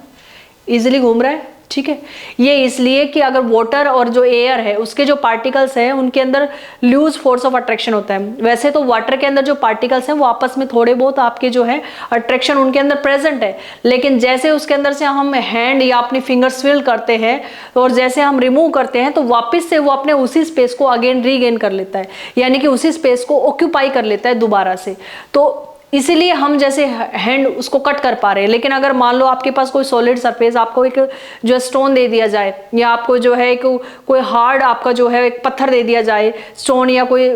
इजीली घूम रहा है, ठीक है। ये इसलिए कि अगर वाटर और जो एयर है उसके जो पार्टिकल्स हैं उनके अंदर लूज फोर्स ऑफ अट्रैक्शन होता है। वैसे तो वाटर के अंदर जो पार्टिकल्स हैं वो आपस में थोड़े बहुत आपके जो है अट्रैक्शन उनके अंदर प्रेजेंट है, लेकिन जैसे उसके अंदर से हम हैंड या अपनी फिंगर स्विल करते हैं और जैसे हम रिमूव करते हैं तो वापस से वो अपने उसी स्पेस को अगेन रीगेन कर लेता है, यानी कि उसी स्पेस को ऑक्यूपाई कर लेता है दोबारा से। तो इसीलिए हम जैसे हैंड उसको कट कर पा रहे हैं। लेकिन अगर मान लो आपके पास कोई सॉलिड सरफेस, आपको एक जो स्टोन दे दिया जाए या आपको जो है कोई हार्ड आपका जो है एक पत्थर दे दिया जाए, स्टोन या कोई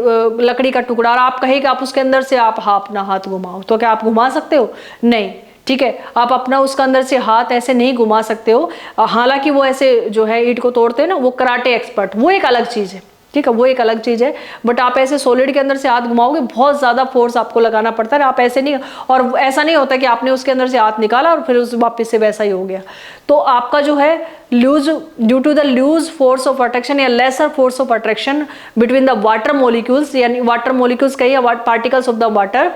लकड़ी का टुकड़ा, और आप कहें कि आप उसके अंदर से आप अपना हाथ घुमाओ, तो क्या आप घुमा सकते हो? नहीं, ठीक है। आप अपना उसके अंदर से हाथ ऐसे नहीं घुमा सकते हो। हालांकि वो ऐसे जो है ईंट को तोड़ते हैं ना, वो कराटे एक्सपर्ट, वो एक अलग चीज़ है, ठीक है, वो एक अलग चीज़ है। बट आप ऐसे सॉलिड के अंदर से हाथ घुमाओगे बहुत ज़्यादा फोर्स आपको लगाना पड़ता है। आप ऐसे नहीं, और ऐसा नहीं होता कि आपने उसके अंदर से हाथ निकाला और फिर उस वापस से वैसा ही हो गया। तो आपका जो है loose, due to the loose force of attraction या lesser force of attraction between the water molecules, यानी वाटर मोलिक्यूल्स कहिए पार्टिकल्स ऑफ द वाटर,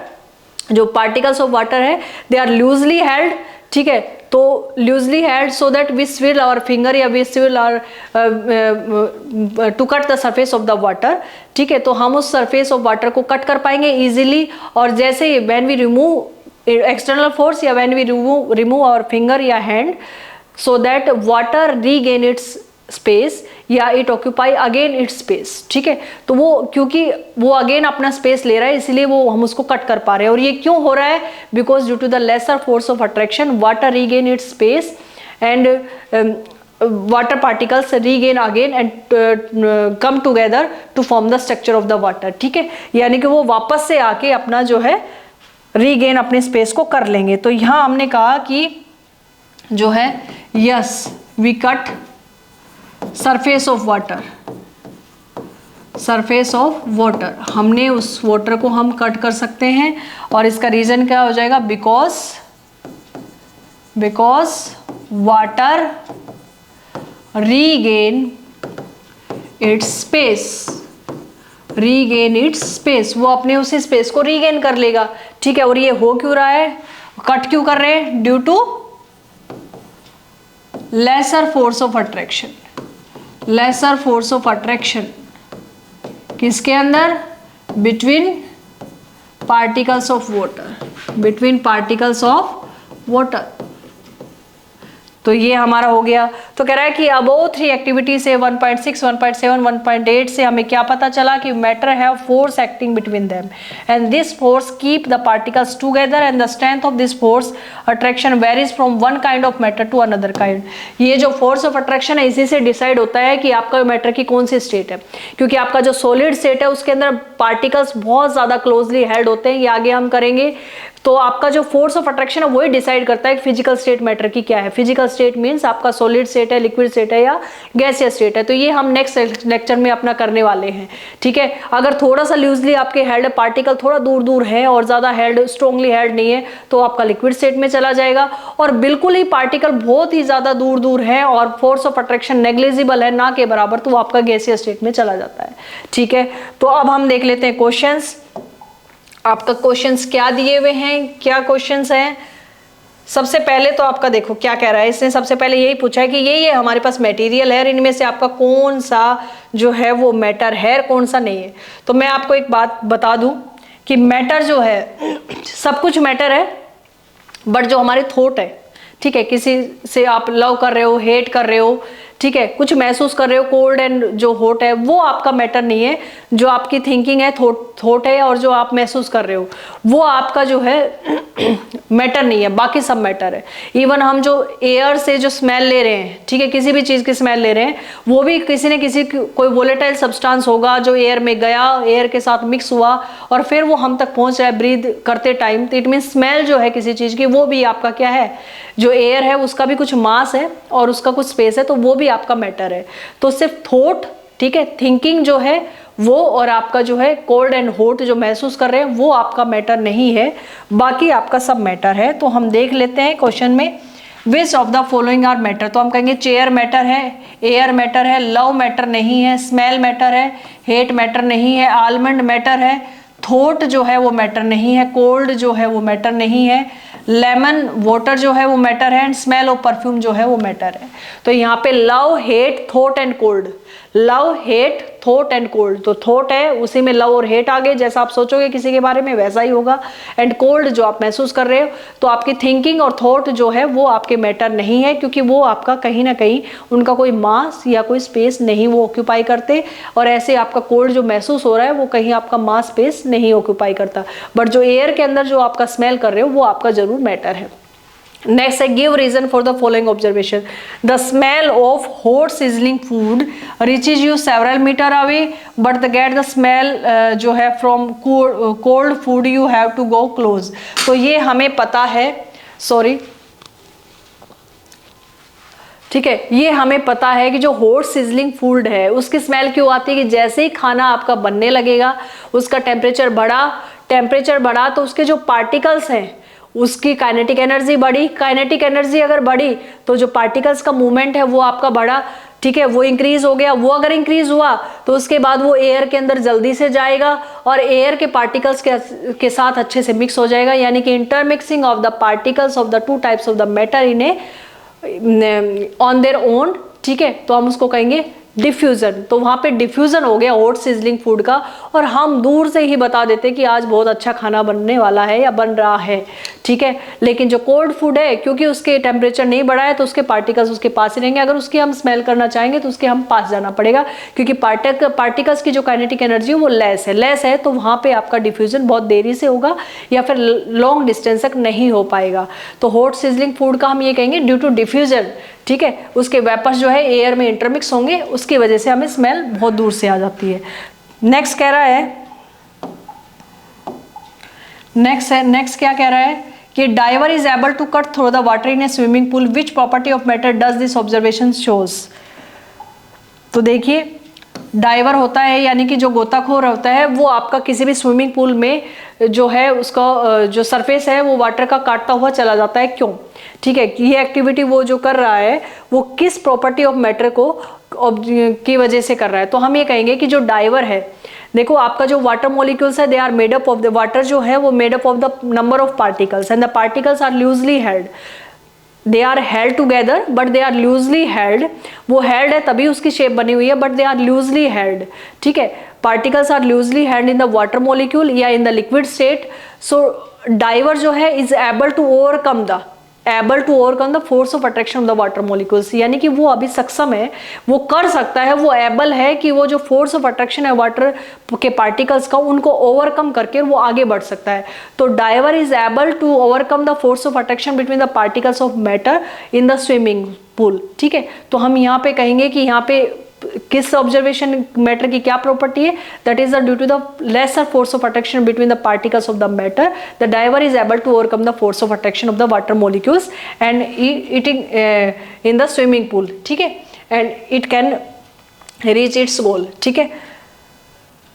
जो पार्टिकल्स ऑफ वाटर है दे आर लूजली हेल्ड, ठीक है। तो loosely held so that we swirl our finger या we swirl our to cut the surface of the water, ठीक है। तो हम उस सरफेस ऑफ वाटर को कट कर पाएंगे इजीली। और जैसे when we remove external force या when we remove our finger या hand, so that water regain its space या it occupy again its space, ठीक है। तो वो क्योंकि वो अगेन अपना स्पेस ले रहा है इसलिए वो हम उसको कट कर पा रहे हैं। और ये क्यों हो रहा है? Because due to the lesser force of attraction water regain its space and water particles regain again and come together to form the structure of the water, ठीक है, यानी कि वो वापस से आके अपना जो है रीगेन अपने स्पेस को कर लेंगे। तो यहां हमने कहा कि जो है yes we cut surface of water, surface of water, हमने उस वाटर को हम कट कर सकते हैं और इसका रीजन क्या हो जाएगा, because water regain its space, वो अपने उसी स्पेस को रीगेन कर लेगा, ठीक है। और ये हो क्यों रहा है, कट क्यों कर रहे हैं, due to lesser force of attraction, lesser force of attraction किसके अंदर, between particles of water, between particles of water. तो ये हमारा हो गया। तो कह रहा है कि अबोव 3 एक्टिविटी से 1.6, 1.7, 1.8 से हमें क्या पता चला कि matter have force acting between them and this force keep the particles together and the strength of this force attraction varies from one kind of matter to another kind. ये जो force of attraction है इसी से decide होता है कि आपका matter की कौन सी स्टेट है, क्योंकि आपका जो सॉलिड स्टेट है उसके अंदर पार्टिकल्स बहुत ज्यादा क्लोजली हेल्ड होते हैं, ये आगे हम करेंगे। तो आपका जो फोर्स ऑफ अट्रैक्शन है वही डिसाइड करता है कि फिजिकल स्टेट मैटर की क्या है। फिजिकल स्टेट मींस आपका सॉलिड स्टेट है, लिक्विड स्टेट है या गैसियस स्टेट है। तो ये हम नेक्स्ट लेक्चर में अपना करने वाले हैं, ठीक है। अगर थोड़ा सा लूजली आपके हेल्ड पार्टिकल थोड़ा दूर दूर है और ज्यादा हेल्ड स्ट्रॉन्गली हेल्ड नहीं है तो आपका लिक्विड स्टेट में चला जाएगा, और बिल्कुल ही पार्टिकल बहुत ही ज्यादा दूर दूर है और फोर्स ऑफ अट्रैक्शन नेग्लिजिबल है, ना के बराबर, तो वो आपका गैसियस स्टेट में चला जाता है, ठीक है। तो अब हम देख लेते हैं क्वेश्चंस। आपका क्वेश्चंस क्या दिए हुए हैं, क्या क्वेश्चंस हैं। सबसे पहले तो आपका देखो क्या कह रहा है, इसने सबसे पहले यही पूछा है कि ये हमारे पास मटेरियल है, इनमें से आपका कौन सा जो है वो मैटर है, कौन सा नहीं है। तो मैं आपको एक बात बता दूं कि मैटर जो है सब कुछ मैटर है, बट जो हमारे थॉट है, ठीक है, किसी से आप लव कर रहे हो, हेट कर रहे हो, ठीक है, कुछ महसूस कर रहे हो, कोल्ड एंड जो हॉट है, वो आपका मैटर नहीं है। जो आपकी थिंकिंग है, थॉट है, और जो आप महसूस कर रहे हो वो आपका जो है मैटर नहीं है, बाकी सब मैटर है। इवन हम जो एयर से जो स्मेल ले रहे हैं, ठीक है, किसी भी चीज की स्मेल ले रहे हैं, वो भी किसी न किसी कोई वोलेटाइल सब्सटेंस होगा जो एयर में गया, एयर के साथ मिक्स हुआ और फिर वो हम तक पहुंच रहा है ब्रीद करते टाइम। तो इट मीन स्मेल जो है किसी चीज की, वो भी आपका क्या है, जो एयर है उसका भी कुछ मास है और उसका कुछ स्पेस है, तो वो भी आपका मैटर है। तो सिर्फ थॉट, ठीक है, थिंकिंग जो है वो, और आपका जो है कोल्ड एंड हॉट जो महसूस कर रहे हैं वो आपका मैटर नहीं है, बाकी आपका सब मैटर है। तो हम देख लेते हैं क्वेश्चन में, which of the following are matter. तो हम कहेंगे चेयर मैटर है, एयर मैटर है, लव मैटर नहीं है, स्मेल मैटर है, हेट मैटर नहीं है, आलमंड मैटर है, थॉट जो है वो मैटर नहीं है, कोल्ड जो है वो मैटर नहीं है, लेमन वाटर जो है वो मैटर है, एंड स्मेल ऑफ परफ्यूम जो है वो मैटर है। तो यहाँ पे love, hate, thought and cold, love, hate, thought and cold. तो थॉट है उसी में लव और हेट आ गए, जैसा आप सोचोगे किसी के बारे में वैसा ही होगा, एंड कोल्ड जो आप महसूस कर रहे हो। तो आपकी थिंकिंग और थॉट जो है वो आपके मैटर नहीं है, क्योंकि वो आपका कहीं ना कहीं उनका कोई मास या कोई स्पेस नहीं वो ऑक्यूपाई करते, और ऐसे आपका कोल्ड जो महसूस हो रहा है वो कहीं आपका मास स्पेस नहीं ऑक्यूपाई करता। बट जो एयर के अंदर जो आपका स्मेल कर रहे हो वो आपका जरूर मैटर है। नेक्स्ट है, give reason for the following observation. The smell of hot sizzling food reaches you several metre away, but to get the smell जो है from cold food you have to go close. तो ये हमें पता है, sorry, ठीक है, ये हमें पता है कि जो हॉट सिजलिंग फूड है उसकी स्मेल क्यों आती है कि जैसे ही खाना आपका बनने लगेगा उसका टेम्परेचर बढ़ा तो उसके जो पार्टिकल्स हैं उसकी काइनेटिक एनर्जी बढ़ी, काइनेटिक एनर्जी अगर बढ़ी तो जो पार्टिकल्स का मूवमेंट है वो आपका बढ़ा, ठीक है, वो इंक्रीज हो गया। वो अगर इंक्रीज हुआ तो उसके बाद वो एयर के अंदर जल्दी से जाएगा और एयर के पार्टिकल्स के साथ अच्छे से मिक्स हो जाएगा, यानी कि intermixing of the particles of the two types of the matter in A on their own, ठीक है। तो हम उसको कहेंगे डिफ्यूजन। तो वहां पे डिफ्यूजन हो गया हॉट सिजलिंग फूड का, और हम दूर से ही बता देते कि आज बहुत अच्छा खाना बनने वाला है या बन रहा है, ठीक है। लेकिन जो कोल्ड फूड है, क्योंकि उसके टेम्परेचर नहीं बढ़ा है तो उसके पार्टिकल्स उसके पास ही रहेंगे। अगर उसकी हम स्मेल करना चाहेंगे तो उसके हम पास जाना पड़ेगा, क्योंकि पार्टिकल्स की जो काइनेटिक एनर्जी वो लेस है, तो वहाँ पे आपका डिफ्यूजन बहुत देरी से होगा या फिर लॉन्ग डिस्टेंस तक नहीं हो पाएगा। तो हॉट सिजलिंग फूड का हम ये कहेंगे ड्यू टू डिफ्यूजन, ठीक है, उसके वेपर्स जो है एयर में इंटरमिक्स होंगे, उसकी वजह से हमें स्मेल बहुत दूर से आ जाती है। नेक्स्ट कह रहा है, नेक्स्ट क्या कह रहा है कि diver is able to cut through the water in a swimming pool, which property of matter does this observation shows. तो देखिए, डाइवर होता है यानी कि जो गोताखोर होता है, वो आपका किसी भी स्विमिंग पूल में जो है उसका जो सरफेस है वो वाटर का काटता हुआ चला जाता है। क्यों? ठीक है, ये एक्टिविटी वो जो कर रहा है वो किस प्रॉपर्टी ऑफ मैटर को की वजह से कर रहा है। तो हम ये कहेंगे कि जो डाइवर है, देखो आपका जो वाटर मॉलिक्यूल्स है they are made up of the water, जो है वो made up of the number of particles and the particles are loosely held, they are held together but they are loosely held. वो held है तभी उसकी shape बनी हुई है, but they are loosely held, ठीक है। Particles are loosely held in the water molecule या in the liquid state. So diver जो है is able to overcome the force of attraction of the water molecules, यानी कि वो अभी सक्षम है, वो कर सकता है, वो एबल है कि वो जो फोर्स ऑफ अट्रैक्शन है वाटर के पार्टिकल्स का, उनको ओवरकम करके वो आगे बढ़ सकता है। तो diver is able to overcome the force of attraction between the particles of matter in the swimming pool, ठीक है। तो हम यहाँ पे कहेंगे कि यहाँ पे किस ऑब्जर्वेशन मैटर की क्या प्रॉपर्टी है, that is due to the lesser force of attraction between the particles of the matter, the diver is able to overcome the force of attraction of the water molecules and eating in the swimming pool, ठीक है, and it can reach its goal, ठीक है।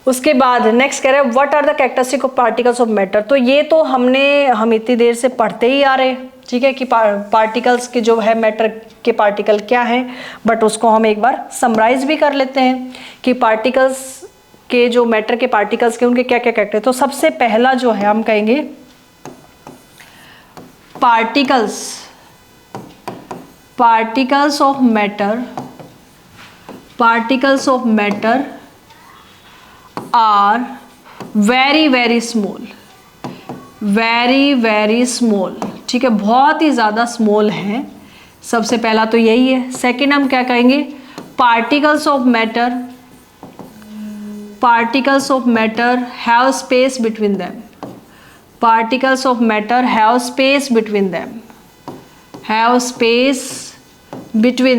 उसके बाद next कह रहे हैं what are the characteristic of particles of matter. तो ये तो हम इतनी देर से पढ़ते ही आ रहे हैं, ठीक है, कि पार्टिकल्स के जो है मैटर के पार्टिकल क्या हैं, बट उसको हम एक बार समराइज भी कर लेते हैं कि पार्टिकल्स के जो मैटर के पार्टिकल्स के उनके क्या क्या कैरेक्टर। तो सबसे पहला जो है हम कहेंगे particles of matter are very small, ठीक है, बहुत ही ज़्यादा स्मॉल है। सबसे पहला तो यही है। सेकेंड हम क्या कहेंगे, particles of matter have space between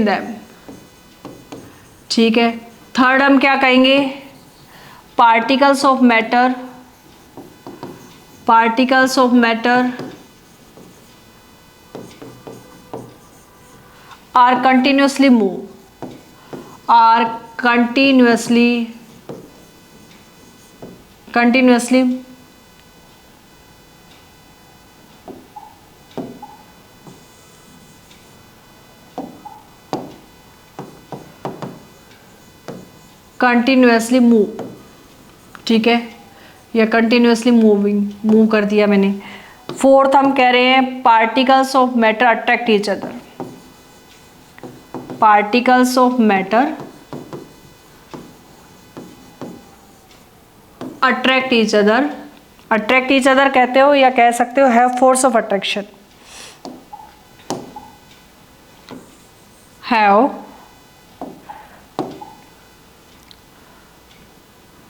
them, ठीक है। थर्ड हम क्या कहेंगे, particles of matter are continuously move, ठीक है, या कंटिन्यूसली मूव कर दिया मैंने। फोर्थ हम कह रहे हैं particles of matter attract each other, attract each other कहते हो या कह सकते हो have force of attraction,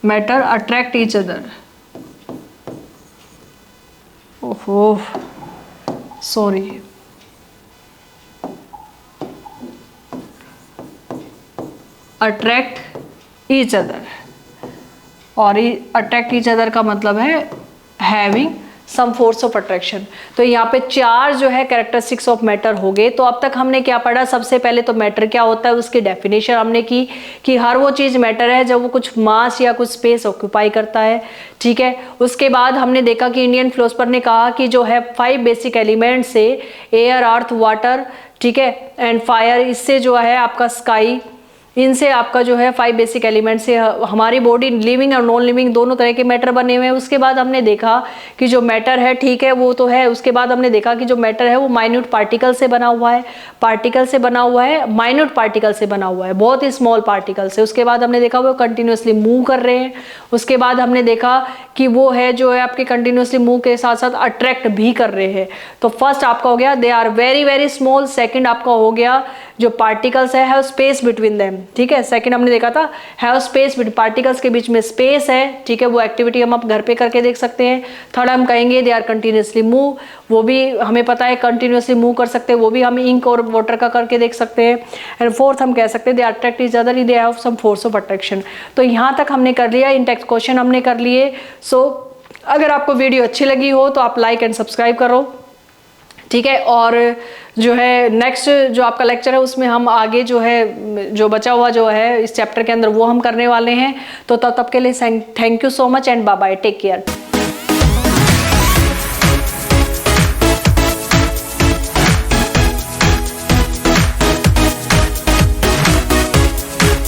matter attract each other. ओहो सॉरी, अट्रैक्ट ईच अदर, और अट्रैक्ट ईच अदर का मतलब है having some force of attraction. तो यहाँ पे चार जो है कैरेक्टरिस्टिक्स ऑफ मैटर हो गए। तो अब तक हमने क्या पढ़ा, सबसे पहले तो मैटर क्या होता है उसकी डेफिनेशन हमने की कि हर वो चीज़ मैटर है जब वो कुछ मास या कुछ स्पेस ऑक्यूपाई करता है, ठीक है। उसके बाद हमने देखा कि इंडियन फिलोसफर ने कहा कि जो है 5 बेसिक एलिमेंट्स से एयर, अर्थ, वाटर, ठीक है, एंड फायर, इससे जो है आपका स्काई इनसे आपका जो है 5 बेसिक एलिमेंट से हमारी बॉडी लिविंग और नॉन लिविंग दोनों तरह के मैटर बने हुए हैं। उसके बाद हमने देखा कि जो मैटर है ठीक है वो तो है, उसके बाद हमने देखा कि जो मैटर है वो माइन्यूट पार्टिकल से बना हुआ है, पार्टिकल से बना हुआ है, माइन्यूट पार्टिकल से बना हुआ है, बहुत ही स्मॉल पार्टिकल से। उसके बाद हमने देखा वो कंटिन्यूसली मूव कर रहे हैं। उसके बाद हमने देखा कि वो है जो है आपके कंटिन्यूसली मूव के साथ साथ अट्रैक्ट भी कर रहे हैं। तो फर्स्ट आपका हो गया they are very very small, second आपका हो गया जो पार्टिकल्स है हैव स्पेस बिटवीन देम, ठीक है। सेकंड हमने देखा था हैव स्पेस, पार्टिकल्स के बीच में स्पेस है, ठीक है। वो एक्टिविटी हम आप घर पे करके देख सकते हैं। थर्ड हम कहेंगे दे आर कंटिन्यूसली मूव, वो भी हमें पता है कंटिन्यूसली मूव कर सकते हैं, वो भी हम इंक और वाटर का करके देख सकते हैं। एंड फोर्थ हम कह सकते हैं they attract each other, they have some force of attraction. तो यहाँ तक हमने कर लिया, इन टेक्स्ट क्वेश्चन हमने कर लिए। सो अगर आपको वीडियो अच्छी लगी हो तो आप लाइक एंड सब्सक्राइब करो, ठीक है। और जो है नेक्स्ट जो आपका लेक्चर है उसमें हम आगे जो है जो बचा हुआ जो है इस चैप्टर के अंदर वो हम करने वाले हैं। तो तब के लिए thank you so much and bye bye, take care.